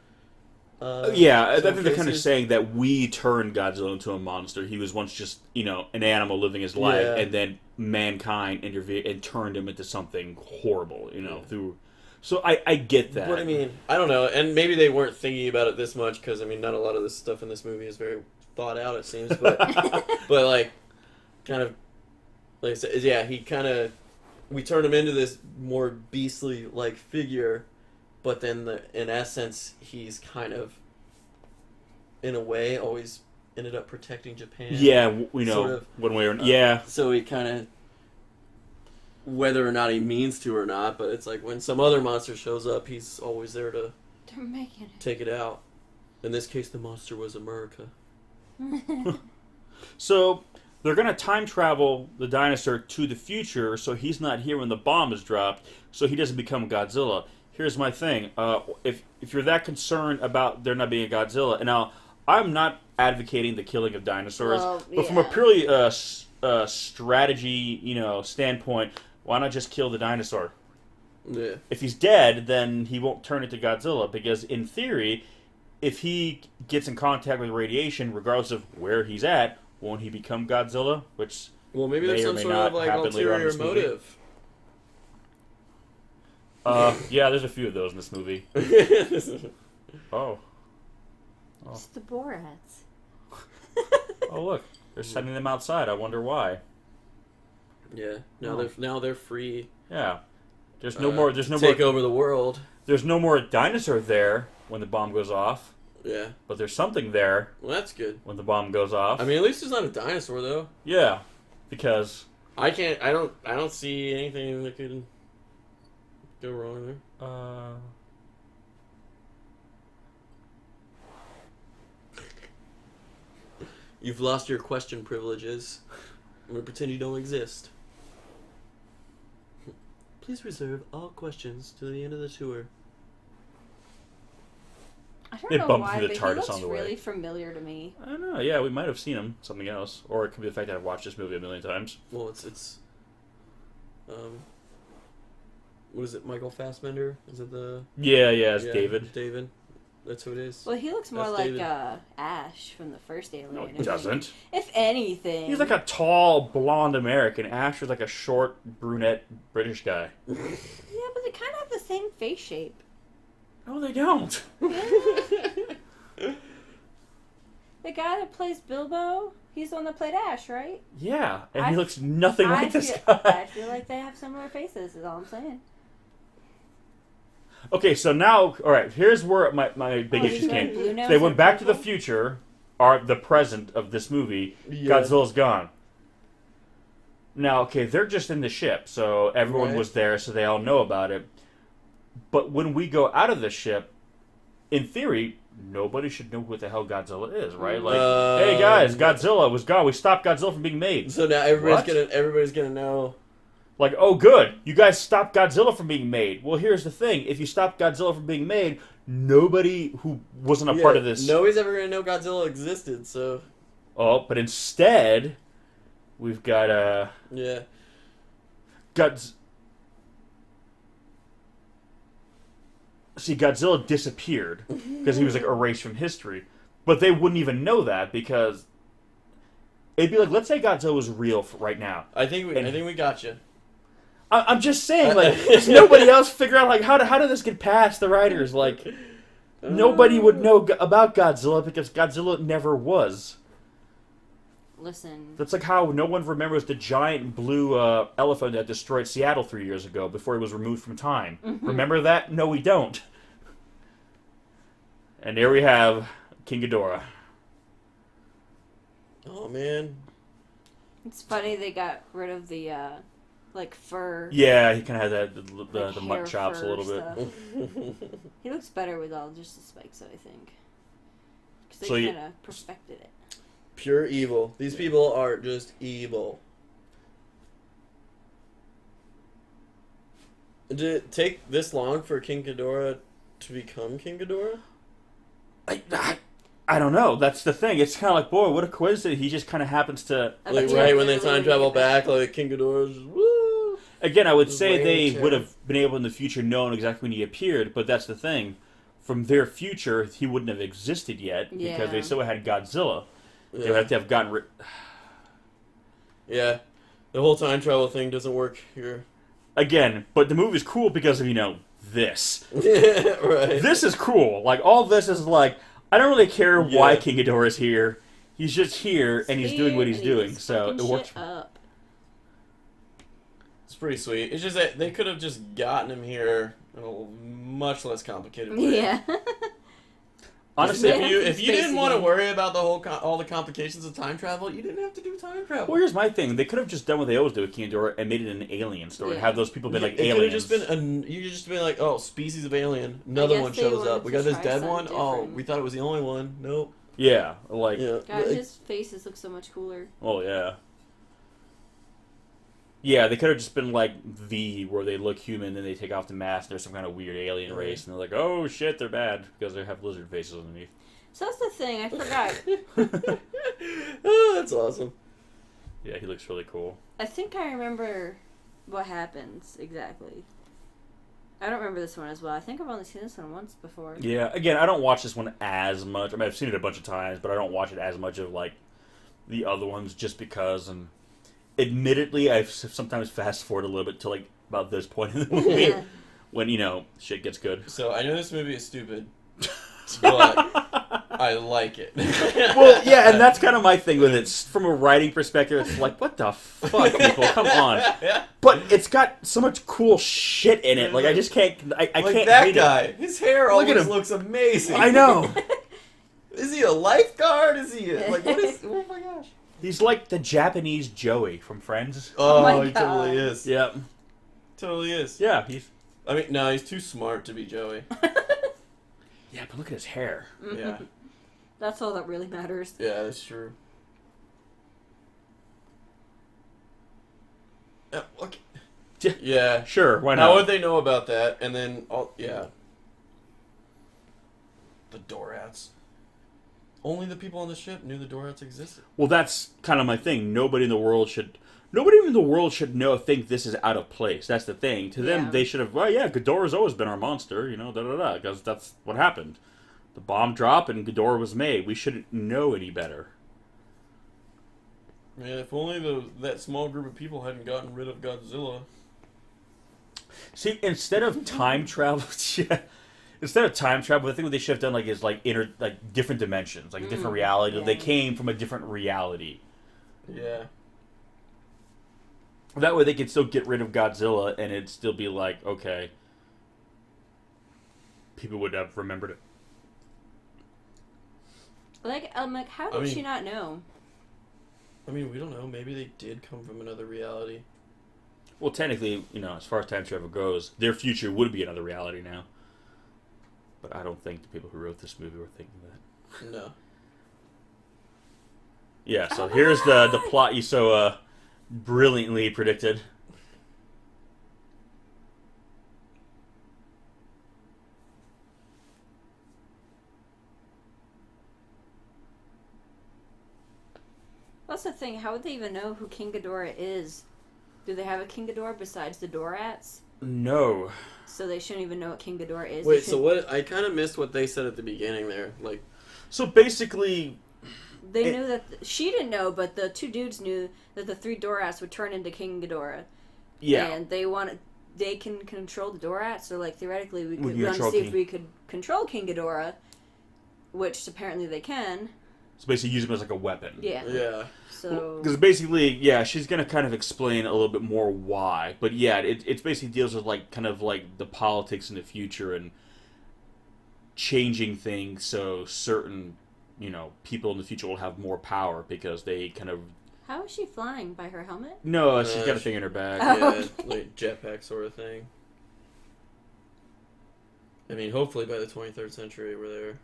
Yeah, I several think they're kind of cases. saying that we turned Godzilla into a monster. He was once just, an animal living his life, Yeah. and then mankind intervened and turned him into something horrible, through... So I get that. But I mean, I don't know, and maybe they weren't thinking about it this much because I mean, not a lot of this stuff in this movie is very thought out. It seems, but like, kind of, like I said, yeah, he kind of, we turned him into this more beastly like figure, but then in essence, he's kind of, in a way, always ended up protecting Japan. Yeah, we know, sort of, one way or yeah. So he kind of, whether or not he means to or not, but it's like when some other monster shows up, he's always there to They're making it. take it out. In this case, the monster was America. So they're going to time travel the dinosaur to the future, so he's not here when the bomb is dropped, so he doesn't become Godzilla. Here's my thing: if you're that concerned about there not being a Godzilla, and now I'm not advocating the killing of dinosaurs, Well, but from a yeah. purely strategy, standpoint, why not just kill the dinosaur? Yeah. If he's dead, then he won't turn into Godzilla, because in theory, if he gets in contact with radiation, regardless of where he's at, won't he become Godzilla? Which Well, maybe May there's or some may sort not of like happen later on in ulterior this movie. motive. yeah, there's a few of those in this movie. Oh, It's the Borats. oh look, they're sending them outside. I wonder why. Yeah. Oh. Now they're free. Yeah, there's no more. There's no take more. over the world. There's no more dinosaur there when the bomb goes off. Yeah. But there's something there Well, that's good. when the bomb goes off. I mean, at least it's not a dinosaur though. yeah, because I don't see anything that could go wrong there. You've lost your question privileges. I'm gonna pretend you don't exist. Please reserve all questions to the end of the tour. I don't They know bumped why, through the but TARDIS he looks on the way. really familiar to me. I don't know. Yeah, we might have seen him something else, or it could be the fact that I've watched this movie a million times. Well, what is it? Michael Fassbender? Is it the? Yeah, it's Yeah, David. David. That's who it is. Well, he looks more That's like David. Ash from the first Alien. No, I he think. doesn't. If anything. He's like a tall, blonde American. Ash was like a short, brunette British guy. Yeah, but they kind of have the same face shape. No, they don't. The guy that plays Bilbo, he's the one that played Ash, right? Yeah, and I- he looks nothing like this I guy. feel like they have similar faces, is all I'm saying. Okay, so now, all right, here's where my big Oh, issues he's wearing came. blue nose They went and back to the purple? future, or the present of this movie. Yeah. Godzilla's gone. Now, okay, they're just in the ship, so everyone Right. was there, so they all know about it. But when we go out of the ship, in theory, nobody should know what the hell Godzilla is, right? Like, hey guys, Godzilla was gone. We stopped Godzilla from being made. So now What? everybody's gonna know. Like, oh, good, you guys stopped Godzilla from being made. Well, here's the thing: if you stop Godzilla from being made, nobody who wasn't a part of this. Nobody's ever gonna know Godzilla existed. So Oh, but instead, we've got yeah. See, Godzilla disappeared because he was like erased from history, but they wouldn't even know that because it'd be like, let's say Godzilla was real right now. I think we got you. I'm just saying, like, does nobody else figure out like how did this get past the writers? Like, Nobody would know about Godzilla because Godzilla never was. Listen. That's like how no one remembers the giant blue elephant that destroyed Seattle 3 years ago before he was removed from time. Mm-hmm. Remember that? No, we don't. And there we have King Ghidorah. Oh man. It's funny they got rid of the like fur. Yeah, he kind of had that the Like mutt hair chops a fur little bit. stuff. He looks better with all just the spikes, I think. Because they So you- kind of perfected it. Pure evil. These people are just evil. Did it take this long for King Ghidorah to become King Ghidorah? I don't know. That's the thing. It's kind of like, boy, what a coincidence. He just kind of happens to... I Like bet you right when they literally time travel get back. back, like King Ghidorah's just woo. Again, I would His say reign they of would terror. have been able in the future known exactly when he appeared, but that's the thing. From their future, he wouldn't have existed yet because they Yeah. still had Godzilla. They would Yeah. have to have gotten rid... Yeah. The whole time travel thing doesn't work here. Again, but the movie's cool because of, this. Right. This is cool. Like, all this is like, I don't really care why Yeah. King Ghidorah is here. He's just here, and he's doing what he's And doing, so fucking it works. shit up. It's pretty sweet. It's just that they could have just gotten him here in a much less complicated way. Yeah. Honestly, Yeah. If you didn't want to Basically. worry about the whole all the complications of time travel, you didn't have to do time travel. well, here's my thing. They could have just done what they always do with King Ghidorah and made it an alien story. Yeah. Have those people been like it could have aliens. just been you could just been like, oh, species of alien. Another guess one they shows wanted up. We to got this try dead one. something Oh, different. we thought it was the only one. Nope. Yeah, like, Yeah. God, Like, his faces look so much cooler. oh yeah. Yeah, they could have just been like V, where they look human, then they take off the mask, there's some kind of weird alien race, and they're like, oh shit, they're bad, because they have lizard faces underneath. So that's the thing. I forgot. oh, that's awesome. Yeah, he looks really cool. I think I remember what happens exactly. I don't remember this one as well. I think I've only seen this one once before. Yeah, again, I don't watch this one as much. I mean, I've seen it a bunch of times, but I don't watch it as much of, like, the other ones just because, and admittedly, I've sometimes fast-forward a little bit to, like, about this point in the movie, when, shit gets good. So I know this movie is stupid, but I like it. Well, yeah, and that's kind of my thing with it. From a writing perspective, it's like, what the fuck, people? Come on. But it's got so much cool shit in it. Like, I just can't... I like can't that hate guy. it. His hair Look at always him. looks amazing. I know. Is he a lifeguard? Is he like what is? Oh my gosh. He's like the Japanese Joey from Friends. Oh, my he God. totally is. Yeah. Totally is. Yeah, he's... I mean, no, he's too smart to be Joey. Yeah, but look at his hair. Yeah. That's all that really matters. Yeah, that's true. Okay. Yeah. Sure, why How not? would they know about that? And then, yeah. The Dorats. Only the people on the ship knew the Dorats existed. Well, that's kind of my thing. Nobody in the world should think this is out of place. That's the thing. To them, Yeah. they should have, well, yeah, Ghidorah's always been our monster, da-da-da, because that's what happened. The bomb dropped and Ghidorah was made. We shouldn't know any better. Man, if only that small group of people hadn't gotten rid of Godzilla. See, instead of time travel, yeah, instead of time travel, I think what they should have done is different dimensions, like different reality. yeah. They came from a different reality. Yeah. That way, they could still get rid of Godzilla, and it'd still be like, okay, people would have remembered it. I'm like, how did she not know? I mean, we don't know. Maybe they did come from another reality. Well, technically, as far as time travel goes, their future would be another reality now. But I don't think the people who wrote this movie were thinking that. No. Yeah, so here's the plot you so brilliantly predicted. That's the thing. How would they even know who King Ghidorah is? Do they have a King Ghidorah besides the Dorats? No. So they shouldn't even know what King Ghidorah is. Wait, so what? I kind of missed what they said at the beginning there. Like, So basically, They knew that she didn't know, but the two dudes knew that the three Dorats would turn into King Ghidorah. yeah. And they wanted they can control the Dorats, so like theoretically we We could can run to control see if King. we could control King Ghidorah, which apparently they can. So basically use him as like a weapon. Yeah. Yeah. So Because basically, yeah, she's gonna kind of explain a little bit more why. But yeah, it basically deals with like kind of like the politics in the future and changing things so certain, people in the future will have more power because they kind of. how is she flying by her helmet? No, she's got a thing in her bag. Oh. Yeah, like jetpack sort of thing. I mean, hopefully by the 23rd century we're there.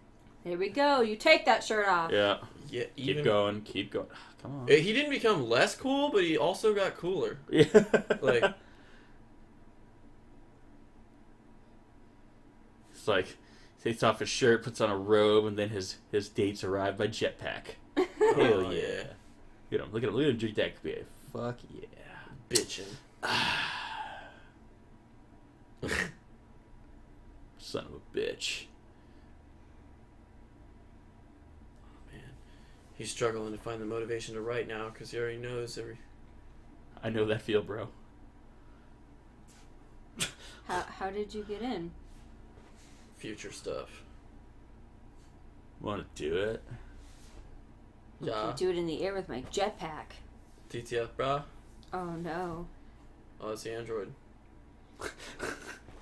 Here we go. You take that shirt off. Yeah. Yeah, Keep going. Keep going. Come on. He didn't become less cool, but he also got cooler. Yeah. Like, it's like takes off his shirt, puts on a robe, and then his dates arrive by jetpack. Hell oh, yeah. Look at him. Look at him drink that beer. Fuck yeah. bitching. Son of a bitch. Man, he's struggling to find the motivation to write now because he already knows I know that feel, bro. How did you get in? future stuff. Want to do it? I Yeah. can do it in the air with my jetpack. TTF, brah. Oh no. Oh, it's the android.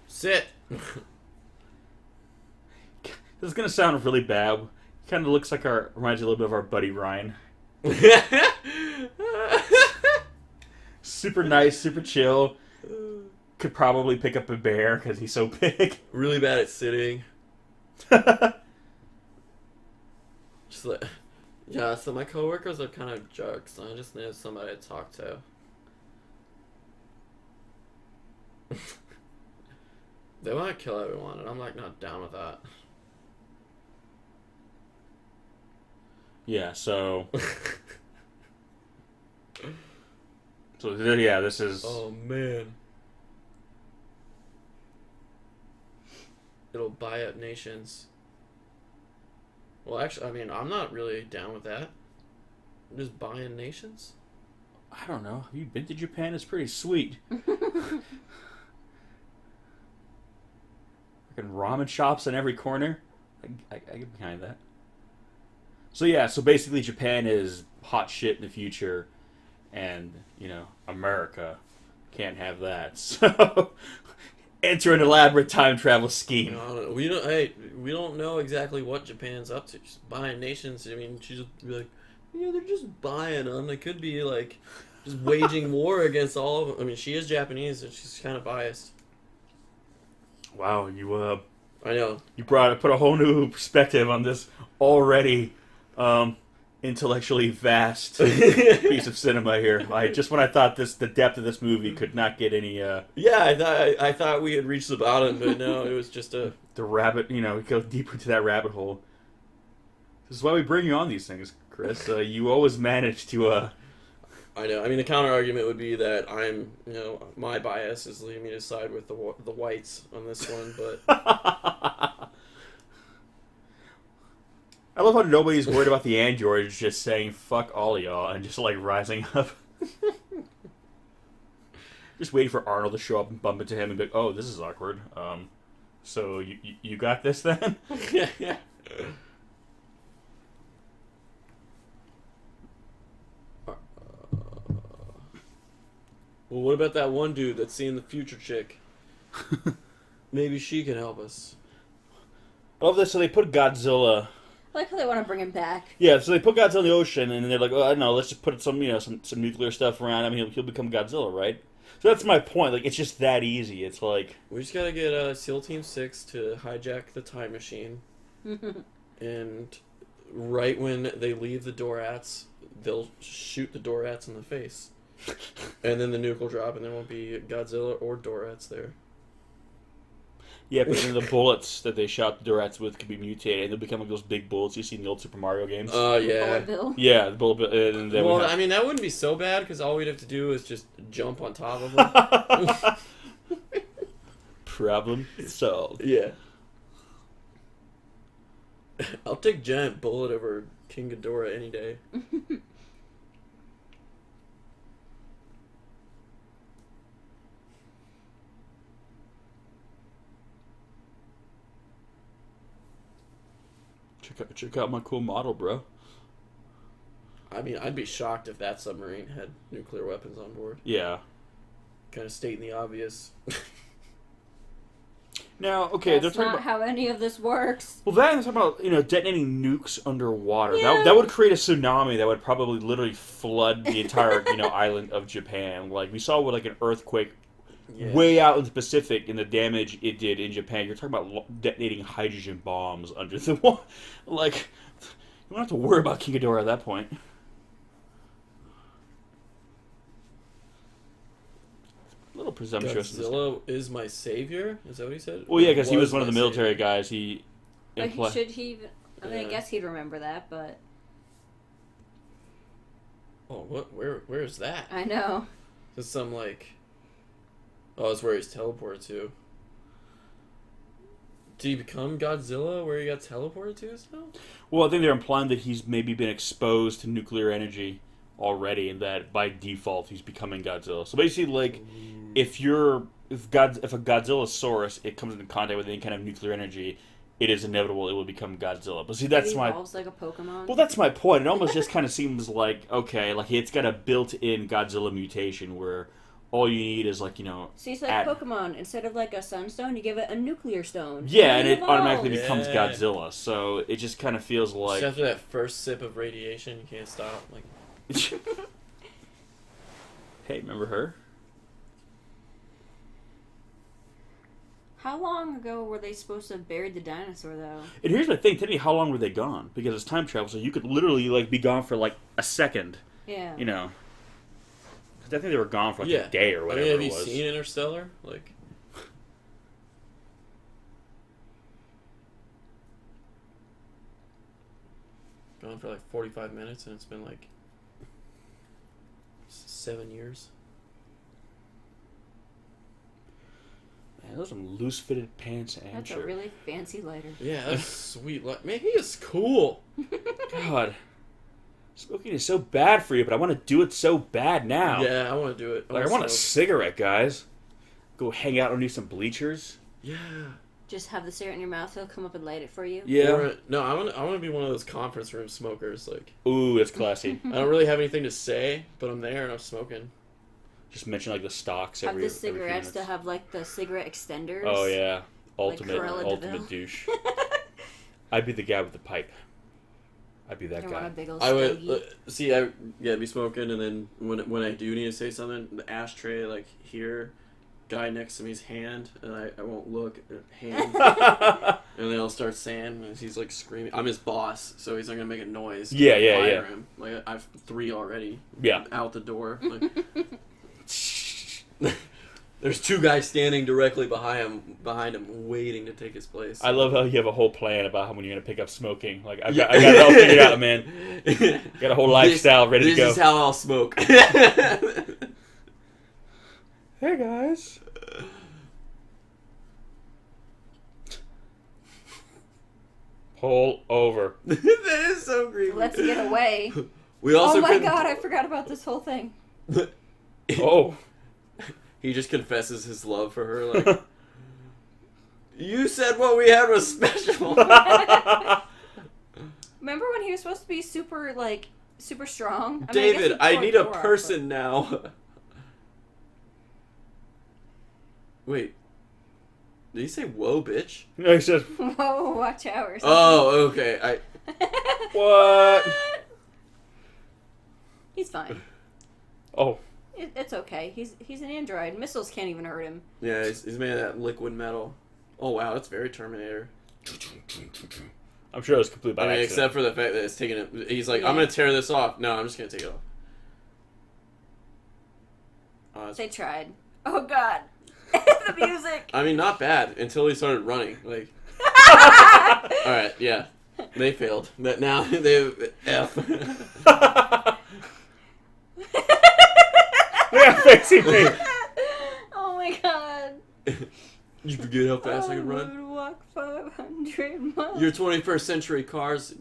Sit. This is gonna sound really bad. Kind of looks like reminds you a little bit of our buddy Ryan. Super nice, super chill. Could probably pick up a bear because he's so big. Really bad at sitting. Just like, yeah, so my coworkers are kind of jerks. I just need somebody to talk to. They want to kill everyone, and I'm like not down with that. Yeah, so yeah, this is. Oh man. It'll buy up nations. Well, actually, I mean, I'm not really down with that. Just buying nations? I don't know. Have you been to Japan? It's pretty sweet. Fucking ramen shops on every corner. I get behind that. So yeah, so basically Japan is hot shit in the future, and America can't have that. So enter an elaborate time travel scheme. No, we don't. Hey, we don't know exactly what Japan's up to. Just buying nations. I mean, she's just be like, yeah, they're just buying them. They could be like just waging war against all of them. I mean, she is Japanese, and she's kind of biased. Wow, you I know. you put a whole new perspective on this already intellectually vast piece of cinema here. Just when I thought the depth of this movie could not get any Yeah, I thought we had reached the bottom, but no, it was just a. the rabbit, we go deeper into that rabbit hole. This is why we bring you on these things, Chris. You always manage to I know. I mean, the counter argument would be that my bias is leading me to side with the whites on this one, but I love how nobody's worried about the androids just saying fuck all of y'all and just like rising up. Just waiting for Arnold to show up and bump into him and be like, oh, this is awkward. So you got this then? yeah. Well, what about that one dude that's seeing the future chick? Maybe she can help us. I love this. So they put Godzilla. I like how they want to bring him back. Yeah, so they put Godzilla in the ocean, and they're like, oh, I don't know, let's just put some nuclear stuff around him. He'll become Godzilla, right? So that's my point. Like, it's just that easy. It's like We just gotta get SEAL Team 6 to hijack the time machine, and right when they leave the Dorats, they'll shoot the Dorats in the face. And then the nuke will drop, and there won't be Godzilla or Dorats there. yeah, but then the bullets that they shot the Dorats with could be mutated, and they'll become like those big bullets you see in the old Super Mario games. Yeah. Bullet Bill. Yeah, the bullet. And then Well, I mean, that wouldn't be so bad, because all we'd have to do is just jump on top of them. Problem solved. Yeah. I'll take Giant Bullet over King Ghidorah any day. Check out my cool model, bro. I mean, I'd be shocked if that submarine had nuclear weapons on board. Yeah. Kind of stating the obvious. Now, okay, That's not how any of this works. Well, that is about detonating nukes underwater. Yeah. That would create a tsunami that would probably literally flood the entire island of Japan. Like we saw with like an earthquake way out in the Pacific and the damage it did in Japan. You're talking about detonating hydrogen bombs under the water. Like you don't have to worry about King Ghidorah at that point. A little presumptuous. Godzilla is my savior? Is that what he said? Well, yeah, because he was one of the military guys. Should he even... I mean, I guess he'd remember that, but... Oh, what? Where is that? I know. It's some, like... Oh, it's where he's teleported to. Did he become Godzilla where he got teleported to still? Well, I think they're implying that he's maybe been exposed to nuclear energy already, and that by default he's becoming Godzilla. So basically, like, if a Godzillasaurus it comes into contact with any kind of nuclear energy, it is inevitable it will become Godzilla. But see, that's it my evolves like a Pokemon. well, that's my point. It almost just kind of seems like okay, like it's got a built-in Godzilla mutation where all you need is like See, it's like Pokemon. Instead of like a Sunstone, you give it a nuclear stone. Yeah, and it evolves. automatically becomes Godzilla. So it just kind of feels like Just after that first sip of radiation, you can't stop. Like. Hey, remember her? How long ago were they supposed to have buried the dinosaur, though? And here's the thing, technically, how long were they gone? Because it's time travel, so you could literally like be gone for like a second. Yeah. Because I think they were gone for like a day or whatever have it you was. seen Interstellar? Like, gone for like 45 minutes, and it's been like 7 years. Man, those are some loose-fitted pants and That's shirt. a really fancy lighter. Yeah, that's sweet. Man, he is cool. God, smoking is so bad for you, but I want to do it so bad now. Yeah, I want to do it. Like I want a cigarette, guys. Go hang out underneath some bleachers. Yeah. Just have the cigarette in your mouth. He'll come up and light it for you. Yeah. Or, no, I want to be one of those conference room smokers. Like, Ooh, that's classy. I don't really have anything to say, but I'm there and I'm smoking. Just mention like the stocks Have every the cigarettes every few to have like the cigarette extenders. Oh yeah, Like ultimate Cruella de Vil. douche. I'd be the guy with the pipe. I'd be that I guy. want a big old I would stogie. be smoking, and then when I do need to say something, the ashtray like here, guy next to me's hand, and I won't look hand, and then I'll start saying, and he's like screaming. I'm his boss, so he's not gonna make a noise. Yeah. Fire him. Like I've 3 already. Yeah. Out the door. Like, there's 2 guys standing directly behind him, waiting to take his place. I love how you have a whole plan about how when you're gonna pick up smoking. Like I got it all figured out, man. Got a whole lifestyle ready to go. This is how I'll smoke. Hey guys. Pull over. That is so creepy. Let's get away. We also Oh my couldn't- god, I forgot about this whole thing. Oh. He just confesses his love for her, like, you said what we had was special. Remember when he was supposed to be super strong? David, I need a Ghidorah, person now. Wait. Did he say whoa, bitch? No, he said, but- Whoa, watch out or something. Oh, okay. what? He's fine. Oh. It's okay. He's an android. Missiles can't even hurt him. Yeah, he's made of that liquid metal. Oh, wow, that's very Terminator. I'm sure it was completely by I mean, accident. except for the fact that it's taking it. He's like, Yeah. I'm going to tear this off. No, I'm just going to take it off. They tried. Oh god. The music. I mean, not bad until he started running. Like, all right, yeah, they failed. But now they F. Yeah, facing me. Oh my god. You forget how fast I can would run? walk 500 miles. Your 21st century cars,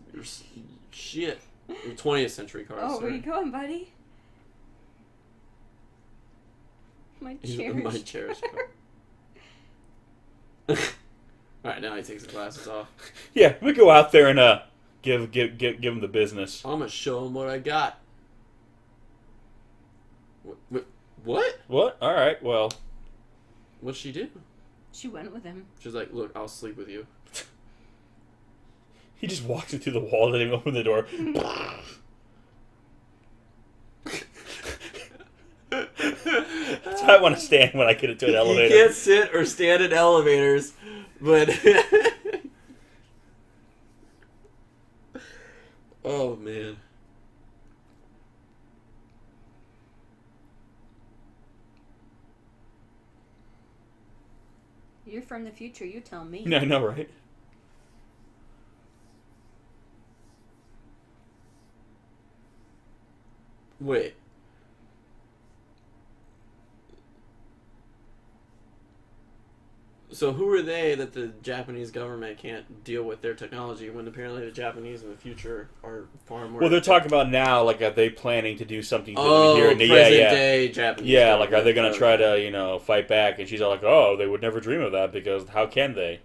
shit. Your 20th century cars. Oh, where sorry. you going, buddy? My cherished. My cherished car. All right, now he takes his glasses off. Yeah, we go out there and Give him the business. I'm gonna show him what I got. What? What? All right. Well, What'd she do? She went with him. She's like, look, I'll sleep with you. he just walks it through the wall, didn't even open the door. That's how I want to stand when I get into an elevator. You can't sit or stand in elevators, but oh man. You're from the future. You tell me. I know, right? Wait. So who are they that the Japanese government can't deal with their technology when apparently the Japanese in the future are far more... Well, they're talking about now, like, are they planning to do something Oh, here? present day Japanese Yeah, like, are they going government. to try to, fight back? And she's all like, oh, they would never dream of that because how can they?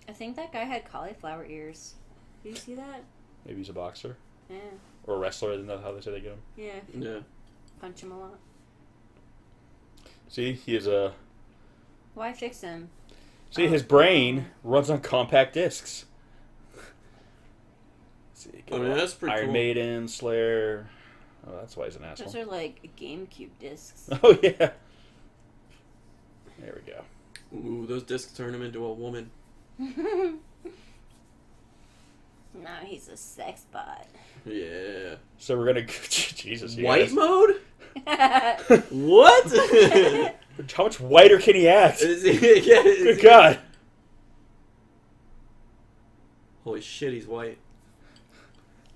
I think that guy had cauliflower ears. Did you see that? Maybe he's a boxer Yeah. or a wrestler. Isn't that how they say they get him? Yeah. Yeah. Punch him a lot. See, he is a... Why fix him? See, his brain runs on compact discs. See, I mean, that's pretty Iron cool. Maiden, Slayer. Oh, that's why he's an Those asshole. are like GameCube discs. Oh, yeah. There we go. Ooh, those discs turn him into a woman. Now he's a sex bot. Yeah. So we're going to... Jesus, you White guys. mode? What? How much whiter can he act? Good Good God. Holy shit, he's white.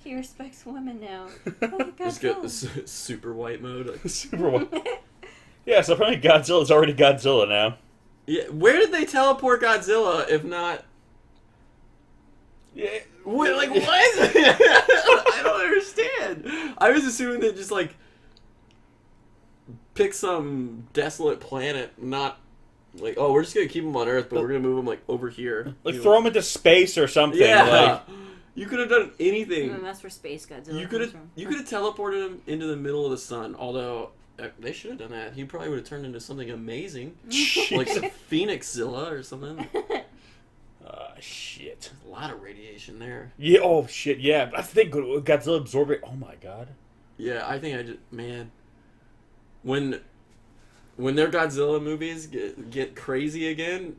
He respects women now. Oh, Let's get the super white mode. Like, Super white. Yeah, so apparently Godzilla's already Godzilla now. yeah, where did they teleport Godzilla if not? Yeah. Wait, like what? I don't understand. I was assuming they just like pick some desolate planet, not like, oh, we're just gonna keep him on Earth, but we're gonna move him like over here. Like, You know? throw him into space or something. Yeah. Like, You could have done anything. And that's where Space Godzilla You could comes have from. teleported him into the middle of the sun. Although they should have done that. He probably would have turned into something amazing, like some Phoenixzilla or something. shit. A lot of radiation there. Yeah, oh, shit, yeah. I think Godzilla absorbed it. Oh, my God. Yeah, I think man, when their Godzilla movies get crazy again,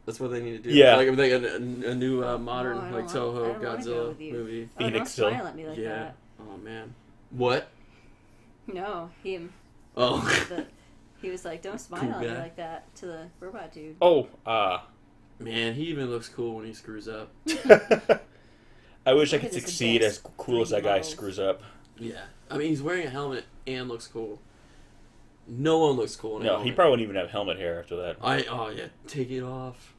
that's what they need to do. Yeah. Like if they a new modern No, I like don't Toho wanna go Godzilla with you. movie. Oh, don't Phoenix smile Hill. at me like Yeah. that. Oh man. What? No, him. Oh. He was like, don't smile Cool at me guy. like that to the robot dude. Oh, Man, he even looks cool when he screws up. I wish I Look could at this succeed as advanced cool as that guy 3D screws up. Yeah. I mean, he's wearing a helmet and looks cool. No one looks cool in a No, helmet. he probably wouldn't even have helmet hair after that. Oh yeah, take it off.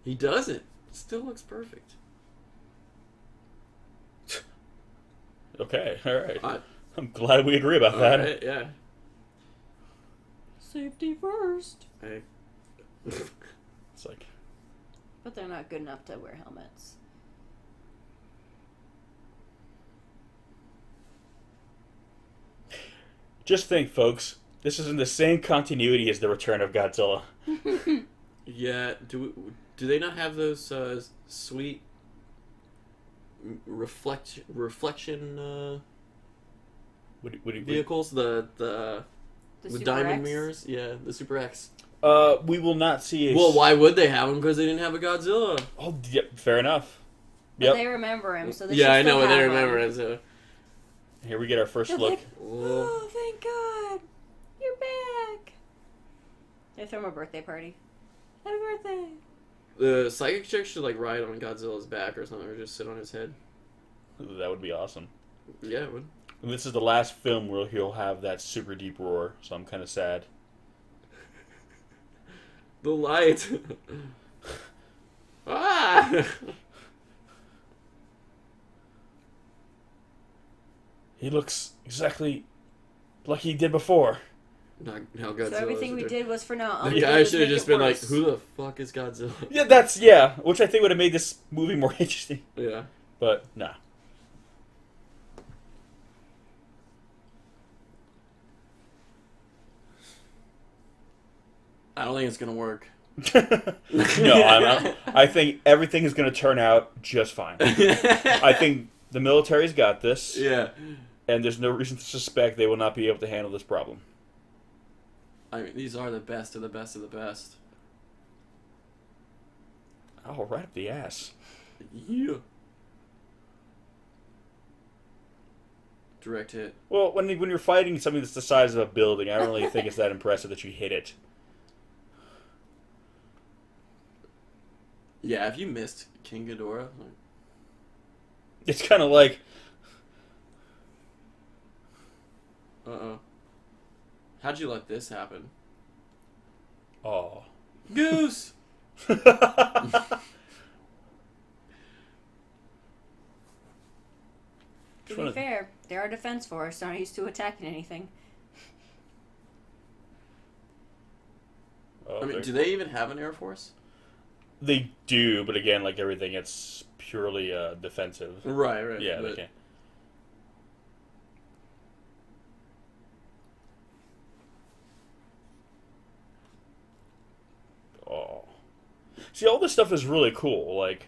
He doesn't. Still looks perfect. Okay, alright. I- I'm glad we agree about that. Alright, yeah. Safety first. Hey. It's like, But they're not good enough to wear helmets. just think, folks, this is in the same continuity as the Return of Godzilla. Yeah. Do they not have those sweet reflection What do you- vehicles? The The Super diamond X? mirrors. Yeah, the Super X. we will not see a... Well, why would they have them? Because they didn't have a Godzilla. Oh, yep, fair enough. But Yep. they remember him, so they Yeah, should I know still what they have remember him. as a. Here we get our first They're look. like, oh, thank God, you're back. They throw him a birthday party. Happy birthday. The psychic chick should like ride on Godzilla's back or something, or just sit on his head. That would be awesome. Yeah, it would. And this is the last film where he'll have that super deep roar, so I'm kind of sad. The light. Ah! He looks exactly like he did before. Now Godzilla. So everything we did was for now. The guy should have just been like, "Who the fuck is Godzilla?" Yeah, which I think would have made this movie more interesting. Yeah. But nah. I don't think it's gonna work. No, I think everything is going to turn out just fine. I think the military's got this. Yeah. And there's no reason to suspect they will not be able to handle this problem. I mean, these are the best of the best of the best. Oh, right up the ass. Yeah. Direct hit. Well, when you're fighting something that's the size of a building, I don't really think it's that impressive that you hit it. Yeah, if you missed King Ghidorah, It's kind of like... uh-oh. How'd you let this happen? Oh. Goose! To be fair, they're our defense force. They're not used to attacking anything. Oh, I mean, do they even have an air force? They do, but again, like everything, it's purely defensive. Right. Yeah, but they can. Oh. See, all this stuff is really cool. Like,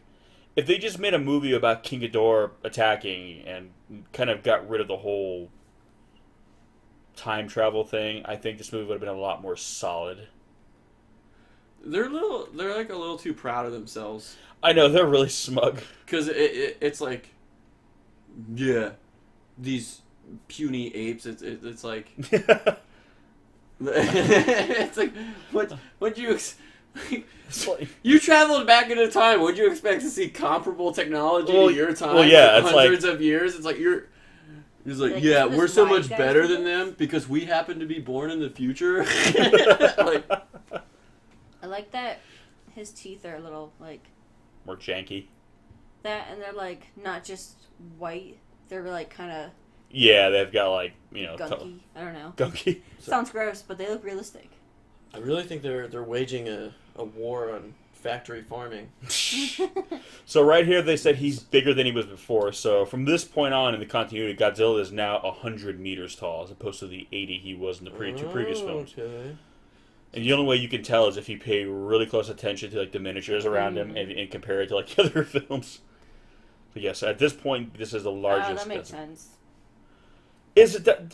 if they just made a movie about King Ghidorah attacking and kind of got rid of the whole time travel thing, I think this movie would have been a lot more solid. They're like a little too proud of themselves. I know, they're really smug. Because it's like, yeah, these puny apes. It's like, it's like what you you traveled back into time. Would you expect to see comparable technology to your time? Well, yeah, it's hundreds of years. It's like you're. He's like, yeah, we're so much better than them because we happen to be born in the future. Like, I like that his teeth are a little, like... More janky. That, and they're, like, not just white. They're, like, kind of... Yeah, they've got, like, you know... gunky. I don't know. Gunky. Sounds gross, but they look realistic. I really think they're waging a war on factory farming. So right here they said he's bigger than he was before. So from this point on in the continuity, Godzilla is now 100 meters tall as opposed to the 80 he was in the two previous films. Okay. And the only way you can tell is if you pay really close attention to like the miniatures around him and compare it to like the other films. But yes, at this point, this is the largest. Oh, that makes sense. Is it that?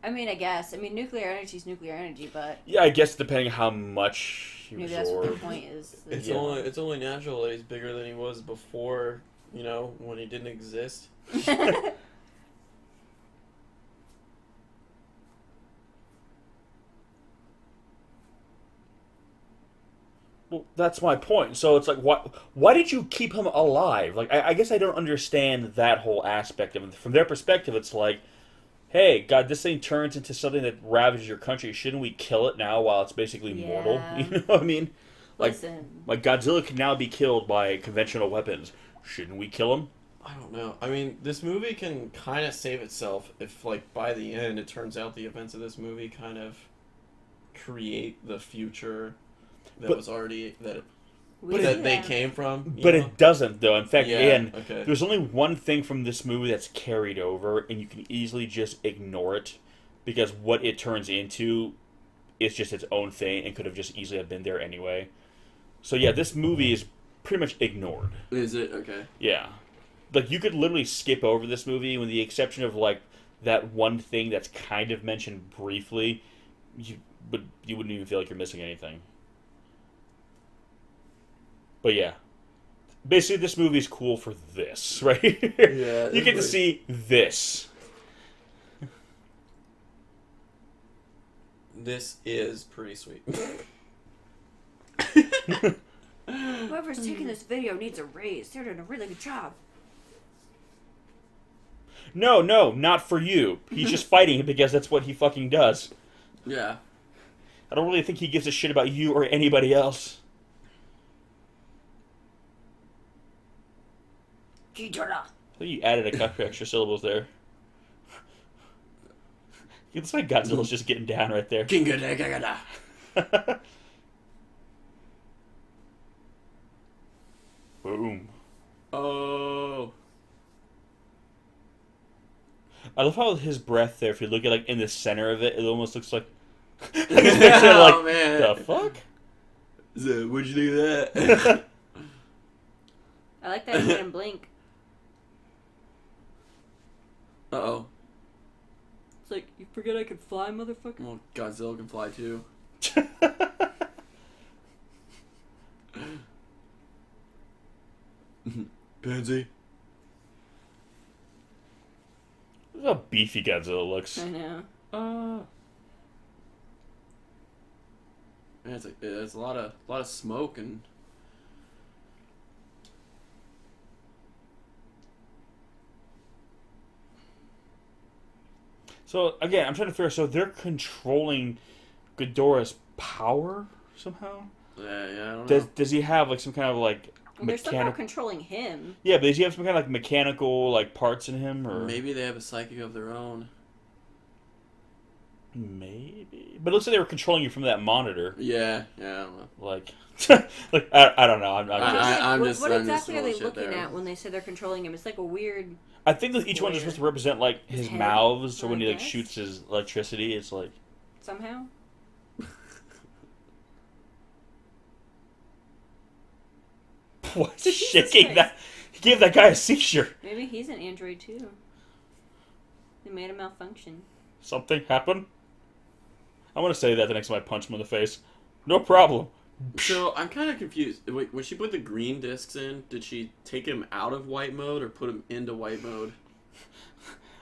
I mean, I guess. I mean, nuclear energy is nuclear energy, but Yeah, I guess depending on how much you maybe that's what the absorb. point is. It's only natural that he's bigger than he was before. You know, when he didn't exist. Well, that's my point. So it's like, why did you keep him alive? Like, I guess I don't understand that whole aspect of it. From their perspective, it's like, hey, God, this thing turns into something that ravages your country. Shouldn't we kill it now while it's basically mortal? Yeah. You know what I mean? Like, Listen. like Godzilla can now be killed by conventional weapons. Shouldn't we kill him? I don't know. I mean, this movie can kind of save itself if, like, by the end, it turns out the events of this movie kind of create the future that was already that they came from. But it doesn't, though. In fact, again, okay. there's only one thing from this movie that's carried over, and you can easily just ignore it because what it turns into is just its own thing and could have just easily have been there anyway. So yeah, this movie is pretty much ignored. Is it? Okay. Yeah. Like, you could literally skip over this movie with the exception of, like, that one thing that's kind of mentioned briefly, but you wouldn't even feel like you're missing anything. But yeah. Basically, this movie is cool for this, right? Yeah. You get to see this. This is pretty sweet. Whoever's taking this video needs a raise. They're doing a really good job. No, not for you. He's just fighting because that's what he fucking does. Yeah. I don't really think he gives a shit about you or anybody else. Ghidorah. I think you added a couple extra syllables there. It looks like Godzilla's just getting down right there. Boom. Oh. I love how his breath there, if you look at like in the center of it, it almost looks like like his picture, like, Oh, man. the fuck? So, what'd you do that? I like that he made him blink. Uh-oh. It's like, you forget I could fly, motherfucker? Well, Godzilla can fly too. Pansy. Look how beefy Godzilla looks. I know. Man, it's a lot of smoke and. So again, I'm trying to figure. So they're controlling Ghidorah's power somehow. Yeah, I don't know. Does he have like some kind of like Well, they're somehow mechanical? controlling him. Yeah, but does he have some kind of like mechanical like parts in him, or Maybe they have a psychic of their own. maybe? But it looks like they were controlling you from that monitor. Yeah, I don't know. Like, like I don't know. I'm just. What I'm exactly are they bullshit looking there. at when they say they're controlling him? It's like a weird. I think that each one's supposed to represent like his head, mouths. So I when he like guess. shoots his electricity, it's like. Somehow. What's Jesus shaking Christ. that? He gave that guy a seizure. Maybe he's an android too. They made him malfunction. Something happened. I want to say that the next time I punch him in the face. No problem. So I'm kind of confused. Wait, when she put the green discs in, did she take him out of white mode or put him into white mode?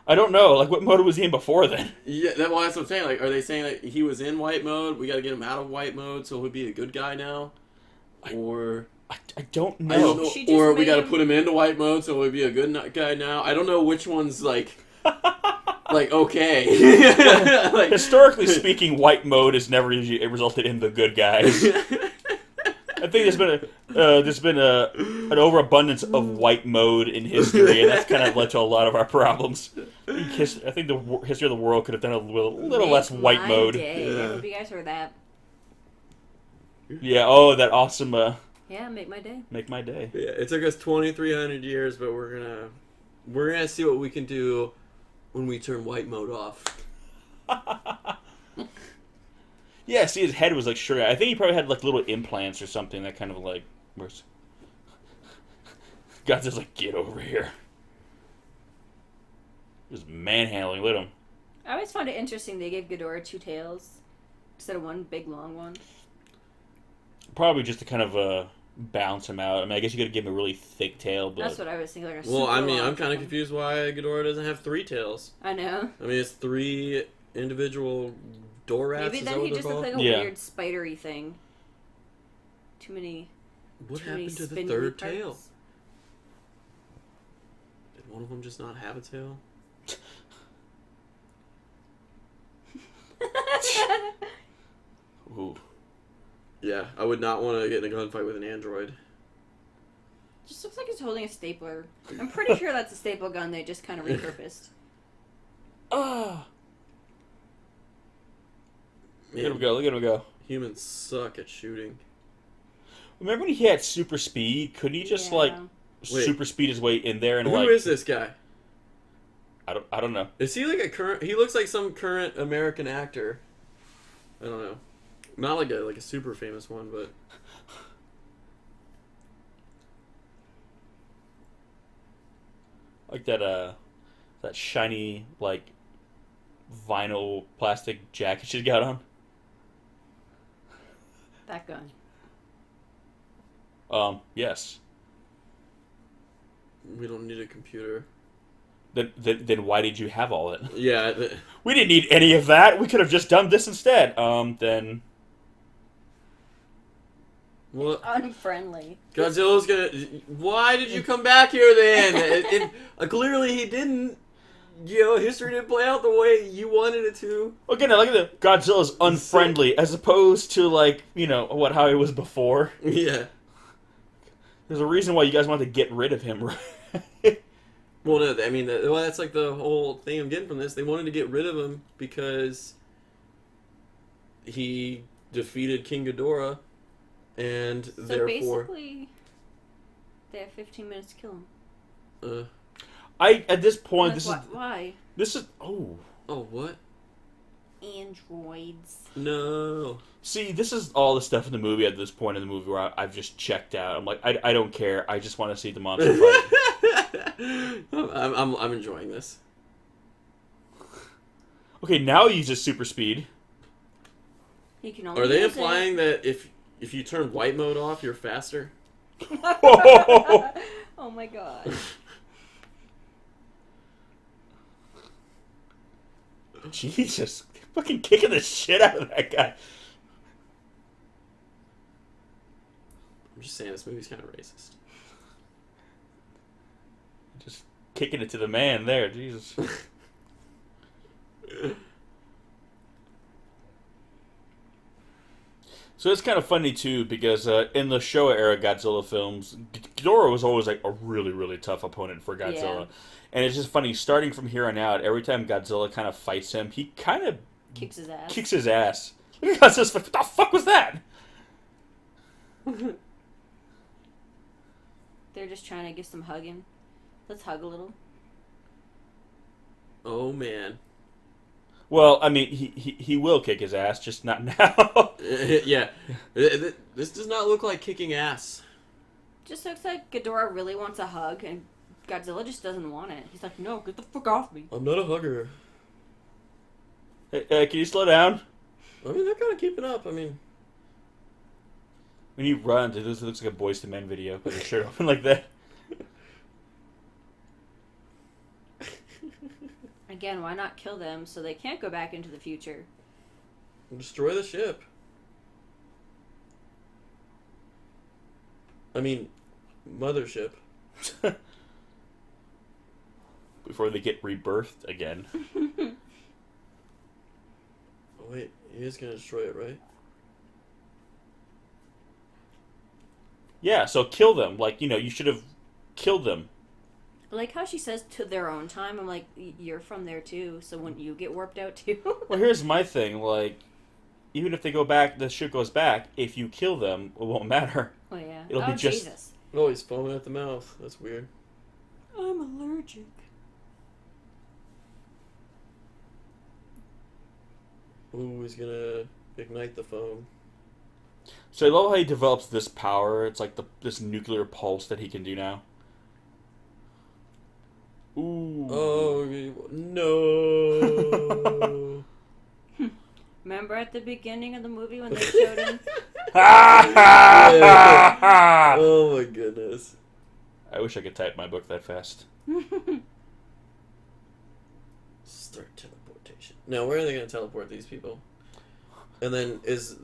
I don't know. Like, what mode was he in before then? Yeah, that's what I'm saying. Like, are they saying that he was in white mode? We got to get him out of white mode so he'll be a good guy now, or I don't I know. don't know, She just or we made got to him- put him into white mode so he'll be a good guy now. I don't know which one's like okay. Like, Historically speaking, white mode has never usually resulted in the good guys. I think there's been an overabundance of white mode in history, and that's kind of led to a lot of our problems. I think the history of the world could have done a little Make less white my mode. Day. Yeah. I hope you guys heard that. Yeah. Oh, that awesome. Yeah, make my day. Make my day. Yeah, it took us 2,300 years, but we're gonna see what we can do when we turn white mode off. Yeah, see, his head was like sugar. I think he probably had like little implants or something that kind of like. Where's. God's just like, get over here. Just manhandling. Look at him. I always found it interesting they gave Ghidorah two tails instead of one big long one. Probably just to kind of balance him out. I mean, I guess you could give him a really thick tail, but. That's what I was thinking. Like a Well, I super mean, long I'm kind of one. confused why Ghidorah doesn't have 3 tails. I know. I mean, it's 3 individual door rats. Maybe is then that he what just they're looked called? like a Yeah. weird spidery thing. Too many. What too many happened to the spindly 3rd parts. tail? Did one of them just not have a tail? Ooh. Yeah, I would not want to get in a gunfight with an android. Just looks like he's holding a stapler. I'm pretty sure that's a staple gun they just kind of repurposed. Ah! Look at him Man, go. Look at him go. humans suck at shooting. Remember when he had super speed? Couldn't he just like Wait. super speed his way in there and Who like? is this guy? I don't know. Is he like a current? He looks like some current American actor. I don't know. Not like a super famous one, but Like that shiny like vinyl plastic jacket she's got on. That gun. Yes. we don't need a computer. Then why did you have all that? Yeah. We didn't need any of that. We could have just done this instead. Then Well, Unfriendly. Godzilla's gonna. Why did you come back here then? Clearly he didn't. You know, history didn't play out the way you wanted it to. again, look at the Godzilla's unfriendly as opposed to like how he was before. Yeah. There's a reason why you guys want to get rid of him, right? Well, no, I mean, that's like the whole thing I'm getting from this. They wanted to get rid of him because he defeated King Ghidorah, and So therefore, basically, they have 15 minutes to kill him. At this point, Why? This is oh what? Androids. No. See, this is all the stuff in the movie at this point in the movie where I've just checked out. I'm like, I don't care. I just want to see the monster fight. I'm enjoying this. Okay, now he uses super speed. He can only Are they use implying that if you turn white mode off, you're faster? Oh my god. Jesus, fucking kicking the shit out of that guy. I'm just saying this movie's kind of racist. Just kicking it to the man there, Jesus. So it's kind of funny too because in the Showa era Godzilla films, Ghidorah was always like a really, really tough opponent for Godzilla. Yeah. And it's just funny, starting from here on out, every time Godzilla kind of fights him, he kind of Kicks his ass. kicks his ass. Godzilla's like, what the fuck was that? They're just trying to get some hugging. Let's hug a little. Oh man. Well, I mean, he will kick his ass, just not now. Yeah. This does not look like kicking ass. Just looks like Ghidorah really wants a hug, and Godzilla just doesn't want it. He's like, no, get the fuck off me. I'm not a hugger. Hey, can you slow down? I mean, they're kind of keeping up. I mean, When he runs, it looks like a Boyz II Men video with his shirt open like that. Again, why not kill them so they can't go back into the future? destroy the ship. I mean, mothership. Before they get rebirthed again. Oh, wait, he is going to destroy it, right? Yeah, so kill them. Like, you should have killed them. I like how she says to their own time. I'm like, you're from there too, so wouldn't you get warped out too? Well, here's my thing. Like, even if they go back, the ship goes back, if you kill them, it won't matter. Oh yeah. It'll be just- Jesus. Oh, he's foaming at the mouth. That's weird. I'm allergic. Ooh, he's going to ignite the foam. So I love how he develops this power. It's like this nuclear pulse that he can do now. Ooh. Oh, no. Remember at the beginning of the movie when they showed him? Oh, my goodness. I wish I could type my book that fast. Start teleportation. Now, where are they going to teleport these people? And then,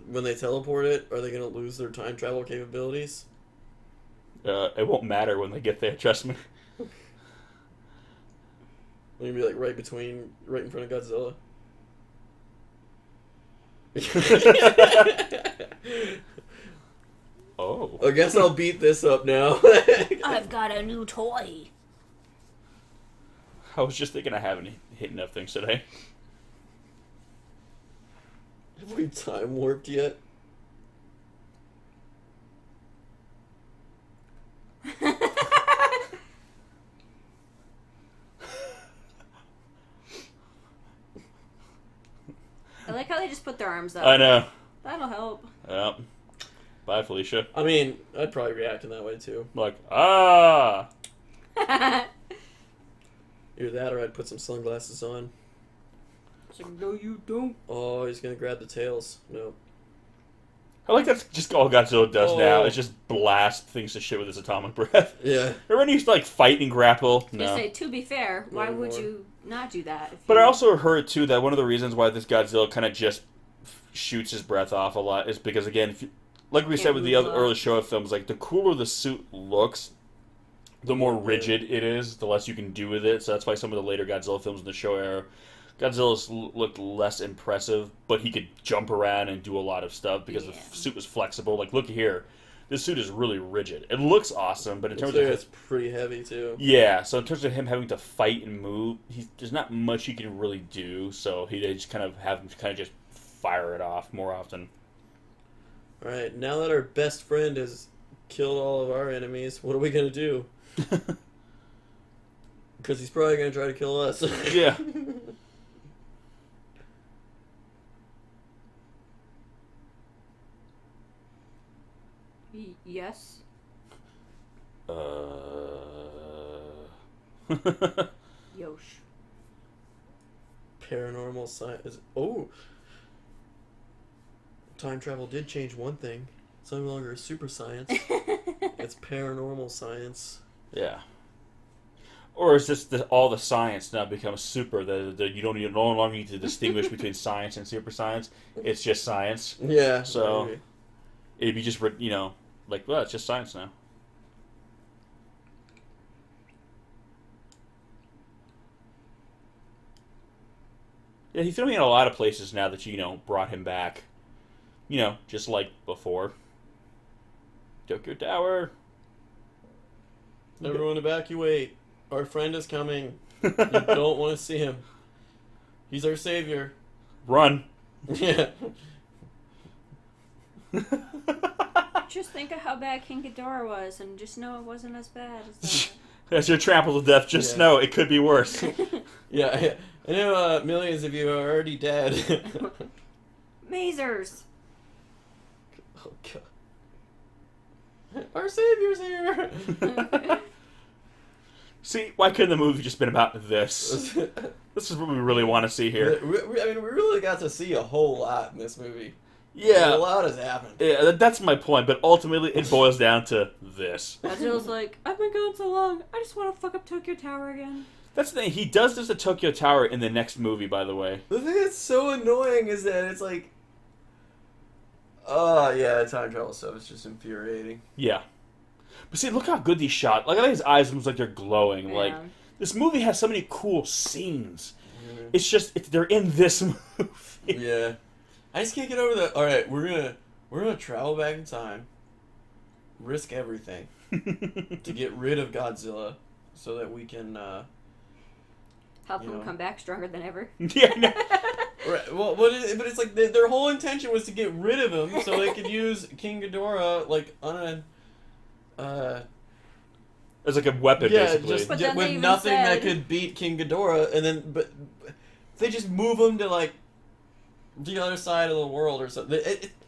when they teleport it, are they going to lose their time travel capabilities? It won't matter when they get there, trust me. Will you be like right in front of Godzilla? Oh. I guess I'll beat this up now. I've got a new toy. I was just thinking I haven't hit enough things today. Have we time warped yet? I like how they just put their arms up. I know. That'll help. Yep. Bye, Felicia. I mean, I'd probably react in that way too. Like, ah! Either that or I'd put some sunglasses on. It's like, no, you don't. Oh, he's gonna grab the tails. No. I like that's just all Godzilla does Oh. now. Is just blast things to shit with his atomic breath. Yeah. Remember when he used to, like, fight and grapple? They No. say, to be fair, why No would more. you not do that? If But you... I also heard, too, that one of the reasons why this Godzilla kind of just shoots his breath off a lot is because, again, if you, like we Can't said with the move other well. early Showa films, like, the cooler the suit looks, the more Yeah. rigid it is, the less you can do with it. So that's why some of the later Godzilla films in the Showa era, Godzilla's looked less impressive, but he could jump around and do a lot of stuff because Yeah. the suit was flexible. Like, look here. this suit is really rigid. It looks awesome, but in terms of it's pretty heavy too. yeah, so in terms of him having to fight and move, there's not much he can really do. So they just kind of have him kind of just fire it off more often. All right, now that our best friend has killed all of our enemies, what are we gonna do? Because he's probably gonna try to kill us. Yeah. Yes. Yosh. Paranormal science. Oh, time travel did change one thing. It's no longer a super science. It's paranormal science. Yeah. Or is this all the science now becomes super? That you no longer need to distinguish between science and super science. It's just science. Yeah. So maybe. it'd be just like, well, it's just science now. Yeah, he's filming in a lot of places now that brought him back. Just like before. Tokyo Tower. Everyone evacuate. Our friend is coming. You don't want to see him. He's our savior. Run. Yeah. Just think of how bad King Ghidorah was, and just know it wasn't as bad as that. As you're trampled to death, just know it could be worse. Yeah, I know millions of you are already dead. Mazers. Oh, God. Our savior's here. See, why couldn't the movie just been about this? This is what we really want to see here. I mean, we really got to see a whole lot in this movie. Yeah. A lot has happened. Yeah, that's my point, but ultimately it boils down to this. Godzilla's like, I've been gone so long, I just want to fuck up Tokyo Tower again. That's the thing, he does this to Tokyo Tower in the next movie, by the way. The thing that's so annoying is that it's like, oh, yeah, time travel stuff is just infuriating. Yeah. But see, look how good these shot. Like, I think his eyes look like they're glowing. Yeah. Like, this movie has so many cool scenes. It's just, they're in this movie. Yeah. I just can't get over that. All right, we're gonna travel back in time, risk everything to get rid of Godzilla, so that we can help him come back stronger than ever. Yeah. No. Right. Well, but it's like their whole intention was to get rid of him, so they could use King Ghidorah like on a As like a weapon, basically. just But then they with even nothing that said- could beat King Ghidorah, and then but they just move him to like the other side of the world or something.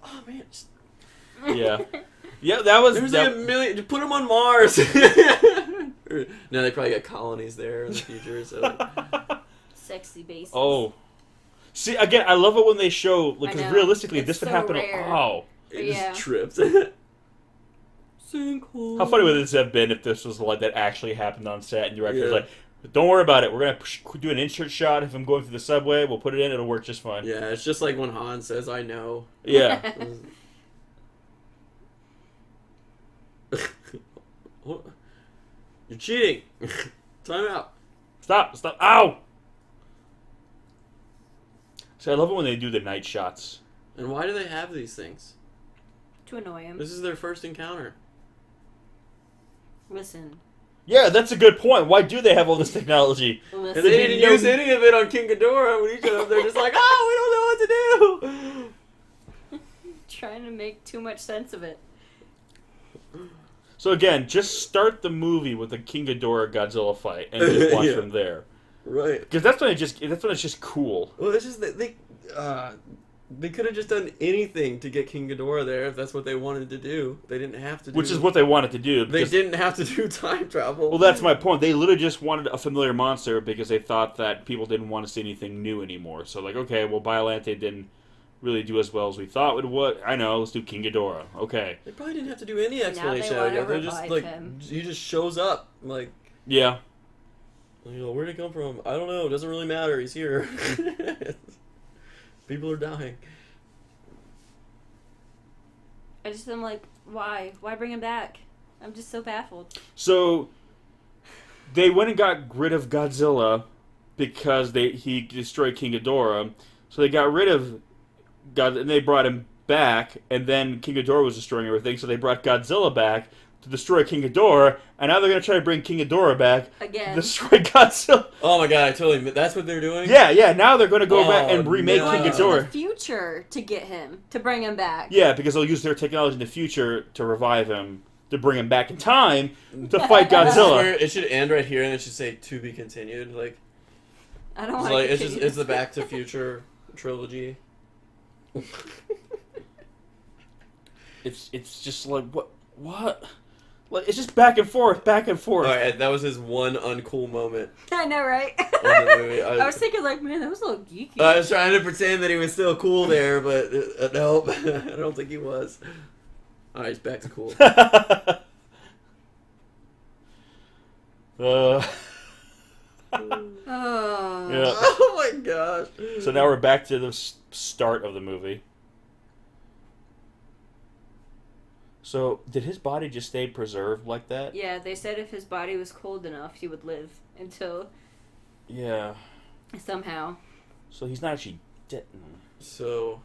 Oh man, just, Yeah. Yeah, that was... there's that, like a million. Put him on Mars. No, they probably got colonies there in the future. So like, Sexy bases. Oh. See, again, I love it when they show... I Because know. realistically, It's this would so happen... rare. Oh. it Yeah. just trips. Sinkhole. How funny would this have been if this was like that actually happened on set and the director's Yeah. like, don't worry about it. We're going to do an insert shot. If I'm going through the subway, we'll put it in. It'll work just fine. Yeah, it's just like when Han says, "I know." Yeah. What? You're cheating. Time out. Stop. Ow! See, I love it when they do the night shots. And why do they have these things? To annoy him. This is their first encounter. Listen. Yeah, that's a good point. Why do they have all this technology? And Listen. they They didn't know- use any of it on King Ghidorah when he showed up. They're just like, oh, we don't know what to do. Trying to make too much sense of it. So again, just start the movie with the King Ghidorah Godzilla fight and just watch Yeah. from there. Right. Because that's when it's just cool. Well, it's just that they could have just done anything to get King Ghidorah there if that's what they wanted to do. They didn't have to do. Which is what they wanted to do. they because- didn't have to do time travel. Well, that's my point. They literally just wanted a familiar monster because they thought that people didn't want to see anything new anymore. So, like, okay, well, Biollante didn't really do as well as we thought it would. I know, let's do King Ghidorah. Okay. They probably didn't have to do any they explanation. wanna They're just revive like him. he just shows up. Like, Yeah. you know, where'd he come from? I don't know. It doesn't really matter. He's here. People are dying. I just am like, why? Why bring him back? I'm just so baffled. So, they went and got rid of Godzilla because he destroyed King Ghidorah. So they got rid of God, and they brought him back, and then King Ghidorah was destroying everything, so they brought Godzilla back to destroy King Ghidorah, and now they're going to try to bring King Ghidorah back Again. to destroy Godzilla. Oh my god, I totally... That's what they're doing? Yeah, now they're going to go back and Oh, remake no. King Going into Ghidorah. the future to get him, to bring him back. Yeah, because they'll use their technology in the future to revive him, to bring him back in time to fight This is Godzilla. where it should end right here, and it should say, to be continued. Like, I don't it's, want like, to it's the Back to Future trilogy. It's just like, what? Like, it's just back and forth. Alright, that was his one uncool moment I know, right? in the movie. I was thinking, like, man, that was a little geeky. I was trying to pretend that he was still cool there, but nope, I don't think he was. Alright, he's back to cool. Oh. Yeah. Oh my gosh. So now we're back to the start of the movie. So, did his body just stay preserved like that? Yeah, they said if his body was cold enough, he would live until Yeah. somehow. So he's not actually dead. So...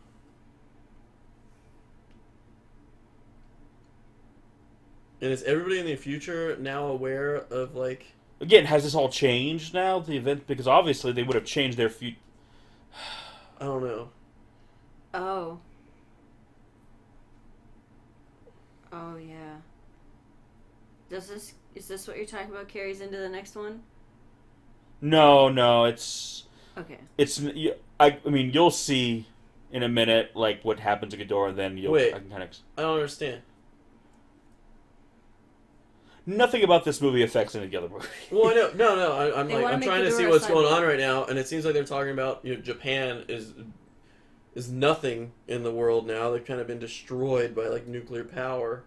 And is everybody in the future now aware of, like... Again, has this all changed now, the event? Because obviously they would have changed their future. I don't know. Oh. Oh, yeah. Is this what you're talking about carries into the next one? No, it's... Okay. I mean, you'll see in a minute, like, what happens to Ghidorah, and then you'll... Wait. I can kind of... I don't understand. Nothing about this movie affects any of the other movie. Well, I know. No. I'm They like, wanna I'm make trying to see Ghidorah what's going cyborg. on right now, and it seems like they're talking about, Japan is nothing in the world now. They've kind of been destroyed by like nuclear power.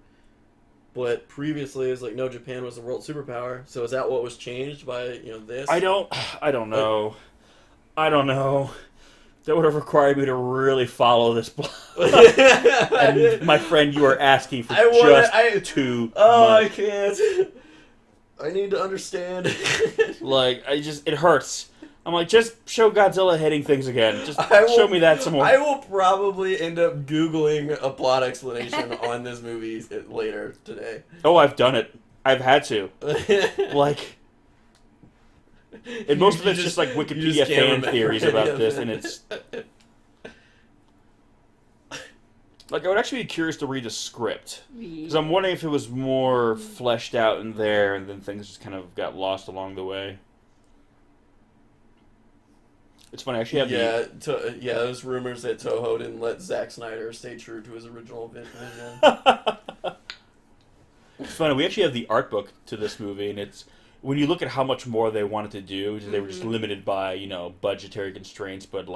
But previously, it was like, no, Japan was the world superpower. So is that what was changed by this? I don't know. I don't know. That would have required me to really follow this plot. And my friend, you are asking for too I much. can't. I need to understand. Like, it hurts. I'm like, just show Godzilla hitting things again. Just show me that some more. I will probably end up Googling a plot explanation on this movie later today. Oh, I've done it. I've had to. Like, and most of it's just like Wikipedia fan theories about this, and it's like I would actually be curious to read the script because I'm wondering if it was more fleshed out in there, and then things just kind of got lost along the way. It's funny. I actually have there's rumors that Toho didn't let Zack Snyder stay true to his original vision. It's funny. We actually have the art book to this movie, and it's when you look at how much more they wanted to do, they were just limited by budgetary constraints. But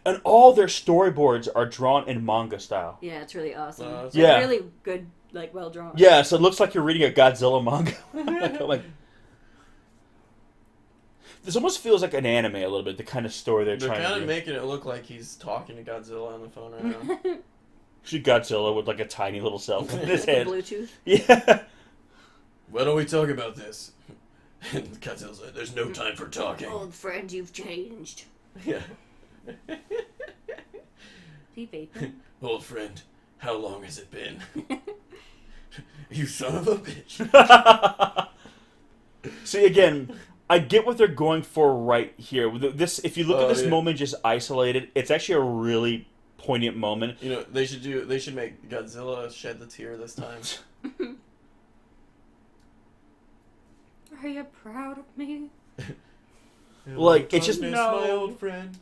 and all their storyboards are drawn in manga style. Yeah, it's really awesome. It's yeah, really good, like well drawn. Yeah, so it looks like you're reading a Godzilla manga. like, this almost feels like an anime a little bit. The kind of story they're trying to do. They're kind of making it look like he's talking to Godzilla on the phone right now. Shoot Godzilla with like a tiny little cell phone in his head. Bluetooth. Yeah. Why don't we talk about this? And Godzilla's like, there's no time for talking. Old friend, you've changed. Yeah. He vaping. Old friend, how long has it been? You son of a bitch. See, again, I get what they're going for right here. This, if you look at this moment just isolated, it's actually a really poignant moment. They should make Godzilla shed the tear this time. Are you proud of me? Like, it's just my old friend.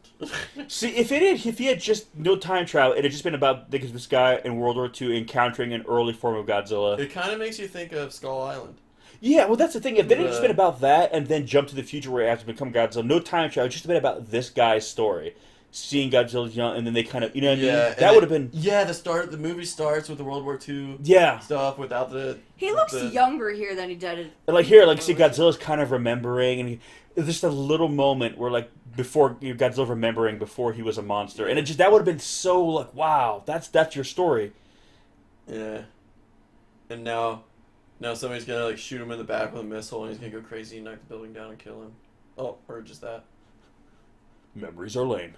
See, if he had just no time travel, it had just been about this guy in World War II encountering an early form of Godzilla. It kind of makes you think of Skull Island. Yeah, well, that's the thing. If it had just been about that and then jump to the future where it has to become Godzilla, no time travel, it's just been about this guy's story. Seeing Godzilla young, and then they kind of, what I mean? That would have been... Yeah, the movie starts with the World War II stuff without the... He looks younger here than he did. See, Godzilla's kind of remembering, and there's just a little moment where, before Godzilla remembering before he was a monster, and that would have been so, wow, that's your story. Yeah. And now somebody's gonna, shoot him in the back with a missile, and he's gonna go crazy and knock the building down and kill him. Oh, or just that. Memories are lame.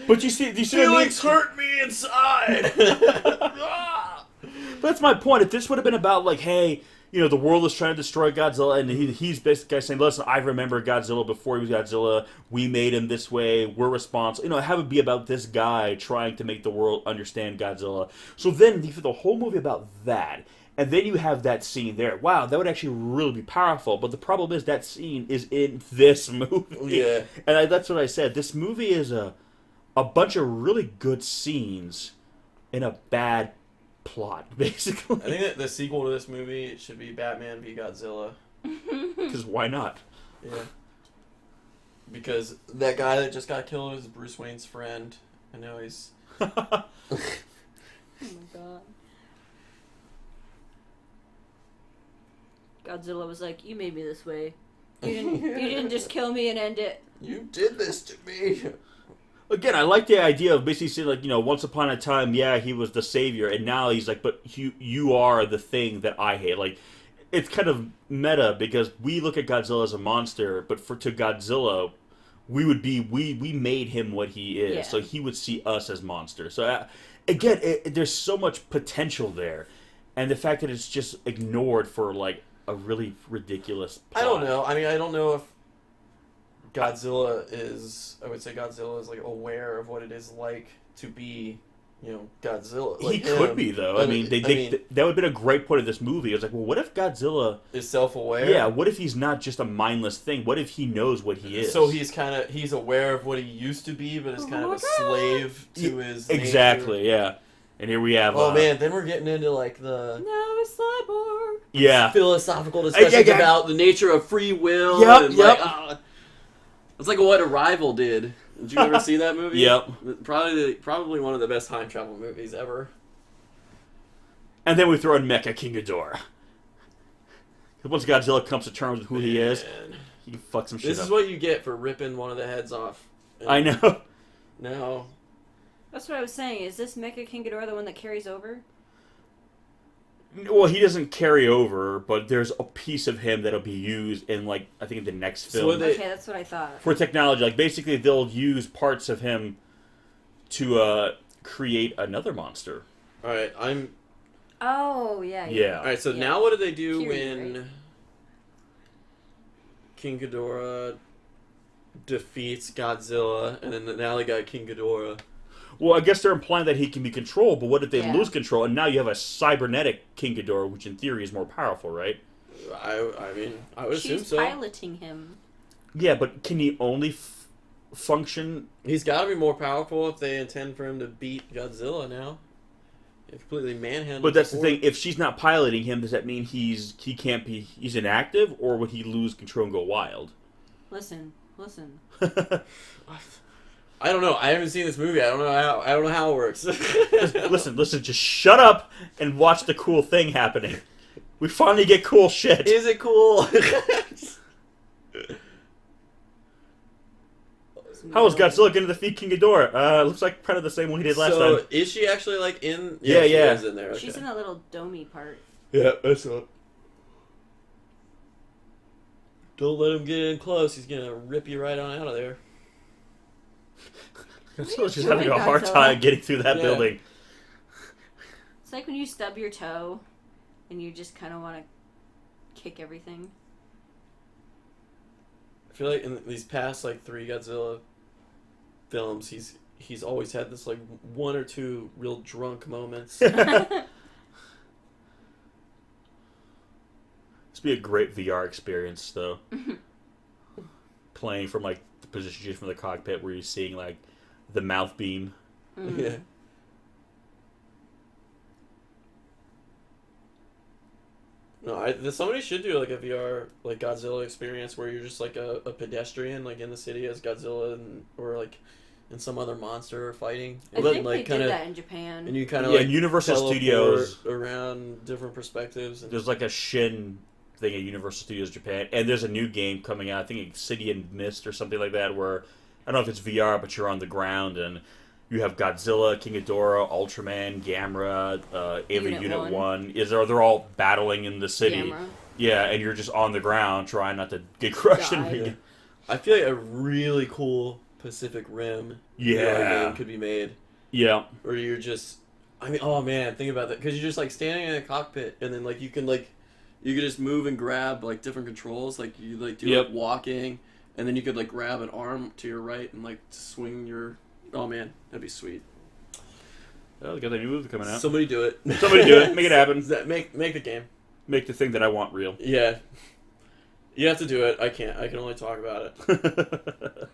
But you see what I mean? Feelings hurt me inside. That's my point. If this would have been about like, hey, you know, the world is trying to destroy Godzilla, and he's basically saying, listen, I remember Godzilla before he was Godzilla. We made him this way. We're responsible. You know, have it be about this guy trying to make the world understand Godzilla. So then you have the whole movie about that. And then you have that scene there. Wow, that would actually really be powerful. But the problem is that scene is in this movie. Yeah. And that's what I said. This movie is a bunch of really good scenes in a bad plot, basically. I think that the sequel to this movie should be Batman v Godzilla. Because why not? Yeah. Because that guy that just got killed was Bruce Wayne's friend. I know he's... Oh my god. Godzilla was like, you made me this way. You didn't just kill me and end it. You did this to me. Again, I like the idea of basically saying, like, you know, once upon a time, yeah, he was the savior, and now he's like, but you are the thing that I hate. Like, it's kind of meta, because we look at Godzilla as a monster, but to Godzilla, we made him what he is, Yeah. so he would see us as monsters. So, again, there's so much potential there, and the fact that it's just ignored for, like, a really ridiculous plot. I don't know. I mean, I don't know if Godzilla is... I would say Godzilla is, like, aware of what it is like to be, you know, Godzilla. Like he could be, though. I mean, that would have been a great point of this movie. It was like, well, what if Godzilla is self-aware? Yeah, what if he's not just a mindless thing? What if he knows what he is? So he's aware of what he used to be, but is kind of a slave to his Exactly, nature. yeah. And here we have... Oh, man, then we're getting into, like, the... Now it's cyborg. Yeah. Philosophical discussions about the nature of free will. Yep, and yep. Like, it's like what Arrival did. Did you ever see that movie? Yep. Probably one of the best time travel movies ever. And then we throw in Mecha King Ghidorah. Once Godzilla comes to terms with who he is, he can fuck some shit up. This is what you get for ripping one of the heads off. And I know. No. That's what I was saying. Is this Mecha King Ghidorah the one that carries over? Well, he doesn't carry over, but there's a piece of him that'll be used in, like, I think in the next film. Okay, that's what I thought. For technology. Like, basically, they'll use parts of him to create another monster. Alright, Oh, yeah. Yeah. Alright, so Yeah. now what do they do Period, when right? King Ghidorah defeats Godzilla, and then now they got King Ghidorah? Well, I guess they're implying that he can be controlled, but what if they Yeah. lose control, and now you have a cybernetic King Ghidorah, which in theory is more powerful, right? I mean, I would assume She's so. piloting him. Yeah, but can he only function... He's got to be more powerful if they intend for him to beat Godzilla now. They completely manhandled. But that's the before. thing, if she's not piloting him, does that mean he's inactive, or would he lose control and go wild? Listen. I don't know. I haven't seen this movie. I don't know how it works. Listen, just shut up and watch the cool thing happening. We finally get cool shit. Is it cool? How was Godzilla going to defeat King Ghidorah? Looks like kind of the same one he did last so time. is she actually like in? Yeah, she yeah. is in there. Okay. She's in that little domey part. Yeah, that's it. Don't let him get in close. He's gonna rip you right on out of there. Godzilla's just doing, having a hard Godzilla? time getting through that Yeah. building. It's like when you stub your toe and you just kind of want to kick everything. I feel like in these past like 3 Godzilla films, he's always had this like 1 or 2 real drunk moments. This would be a great VR experience, though. Playing from, like, the position just from the cockpit where you're seeing, like, the mouth beam. Yeah. No, somebody should do like a VR like Godzilla experience where you're just like a pedestrian like in the city as Godzilla or like and some other monster fighting. I And think then, like, they did that in Japan. And you kind of Yeah, like Universal teleport Studios. around different perspectives. And... There's, like, a Shin thing at Universal Studios Japan. And there's a new game coming out, I think it's City and Mist or something like that, where, I don't know if it's VR, but you're on the ground and you have Godzilla, King Ghidorah, Ultraman, Gamera, Alien Unit 1. They're all battling in the city. Gamera. Yeah, and you're just on the ground trying not to get crushed. Die. And Yeah. I feel like a really cool Pacific Rim Yeah. game could be made. Yeah. Or you're just, I mean, oh man, think about that. Because you're just like standing in a cockpit, and then like you can just move and grab like different controls. Like you like do like walking, and then you could like grab an arm to your right and like swing your. Oh man, that'd be sweet. Oh, they got a new movie coming out. Somebody do it. Somebody do it. Make it happen. Make the game. Make the thing that I want real. Yeah. You have to do it. I can't. I can only talk about it.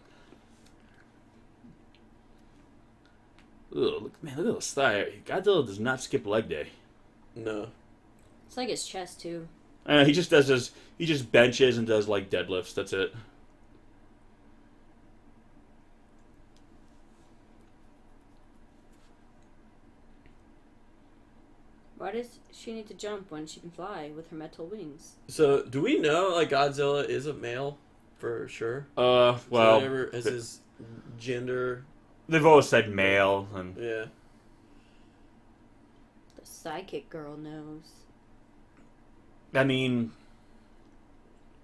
Ugh, look at this thigh. Godzilla does not skip leg day. No. It's like his chest too. He just does he just benches and does like deadlifts. That's it. Why does she need to jump when she can fly with her metal wings? So, do we know like Godzilla is a male for sure? Well, Is his gender? they've always said male, and Yeah. The psychic girl knows. I mean,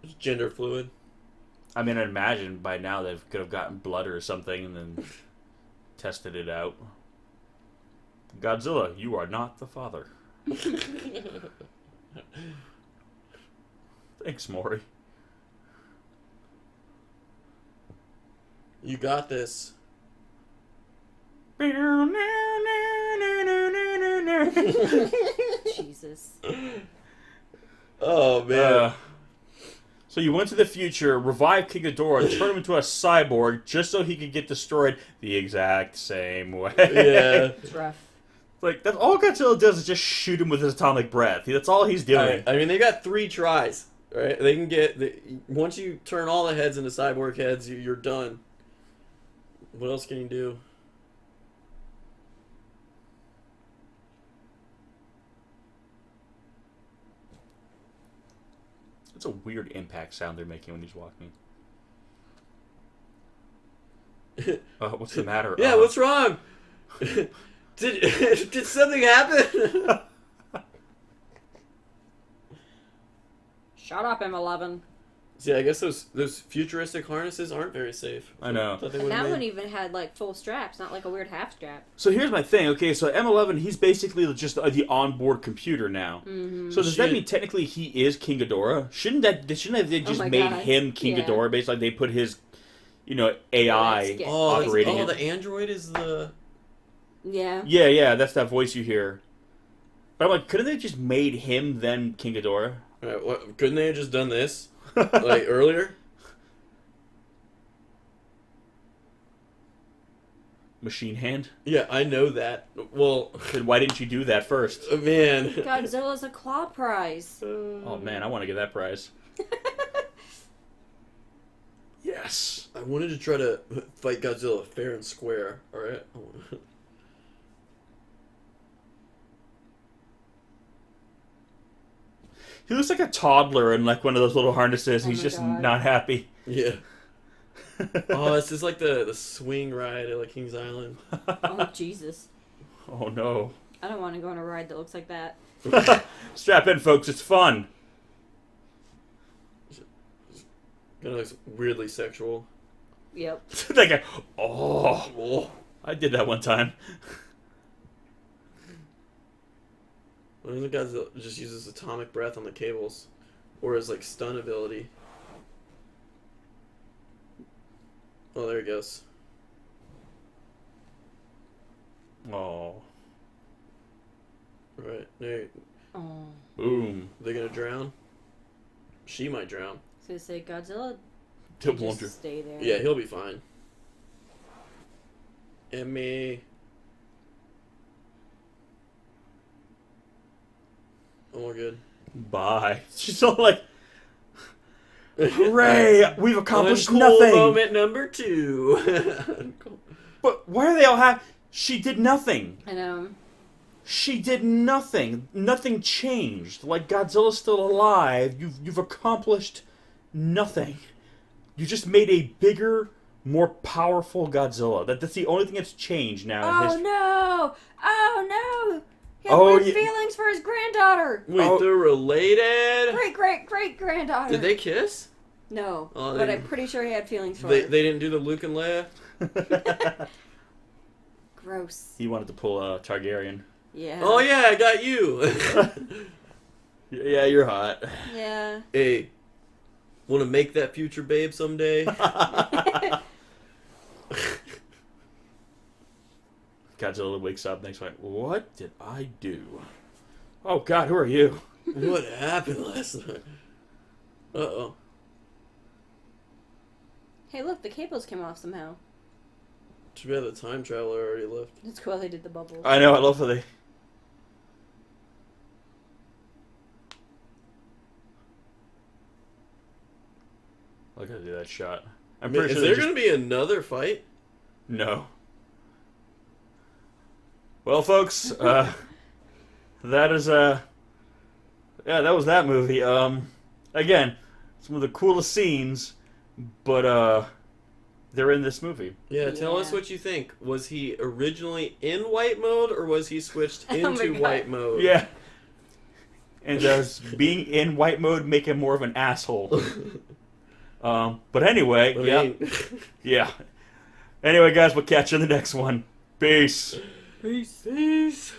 It's gender fluid. I'd imagine by now they could have gotten blood or something and then tested it out. Godzilla, you are not the father. Thanks, Maury. You got this. Jesus. Oh man. So you went to the future, revived King Ghidorah, turned him into a cyborg just so he could get destroyed the exact same way. Yeah. It's rough. Like, that's all Godzilla does is just shoot him with his atomic breath. That's all he's doing. I mean, they got 3 tries, right? They can once you turn all the heads into cyborg heads, you're done. What else can you do? It's a weird impact sound they're making when he's walking. What's the matter? Yeah, what's wrong? Did something happen? Shut up, M11. See, I guess those futuristic harnesses aren't very safe. I know. Thought they And would've that made- one even had like full straps, not like a weird half strap. So here's my thing. Okay, so M11, he's basically just the onboard computer now. Mm-hmm. So does that mean technically he is King Ghidorah? Shouldn't they just my made God. him King Yeah. Ghidorah? Basically, they put his, AI Let's get- operating it. the android is the... Yeah. Yeah, that's that voice you hear. But I'm like, couldn't they just made him then King Ghidorah? Right, what, couldn't they have just done this? Like, earlier? Machine hand? Yeah, I know that. Well, Then why didn't you do that first? man. Godzilla's a claw prize. Oh man, I want to get that prize. Yes. I wanted to try to fight Godzilla fair and square, alright? He looks like a toddler in like one of those little harnesses. Oh He's my just God. not happy. Yeah. Oh, this is like the swing ride at like Kings Island. Oh, Jesus. Oh no. I don't want to go on a ride that looks like that. Strap in, folks. It's fun. Kind of looks weirdly sexual. Yep. That guy. Oh, Oh. I did that one time. One of the guys that just uses atomic breath on the cables, or his like stun ability. Oh, there he goes. Oh. Right there. Oh. Boom. They gonna drown? She might drown. So say Godzilla Don't just wonder. stay there. Yeah, he'll be fine. And me. Oh, we're good. Bye. She's all like, hooray, we've accomplished Uncool nothing. moment number 2. But why are they all happy? She did nothing. I know. She did nothing. Nothing changed. Like, Godzilla's still alive. You've accomplished nothing. You just made a bigger, more powerful Godzilla. That's the only thing that's changed now. in Oh history. no! Oh no! He had Oh, weird yeah. feelings for his granddaughter. Wait, Oh. they're related? Great granddaughter. Did they kiss? No, Oh, but they- I'm pretty sure he had feelings for They her. didn't do the Luke and Leia? Gross. He wanted to pull a Targaryen. Yeah. Oh yeah, I got you. Yeah, you're hot. Yeah. Hey, want to make that future babe someday? Godzilla wakes up next night. What did I do? Oh God, who are you? What happened last night? Uh-oh. Hey, look, the cables came off somehow. Too bad the time traveler already left. It's cool they did the bubbles. I know. I love how they. Look at that shot. I'm pretty Is sure there they going to be another fight? No. Well, folks, that is yeah, that was that movie. Again, some of the coolest scenes, but they're in this movie. Yeah, tell us Yeah. what you think. Was he originally in white mode, or was he switched Oh my into God. white mode? Yeah. And does being in white mode make him more of an asshole? But anyway, I yeah, mean, yeah. Anyway, guys, we'll catch you in the next one. Peace. Peace.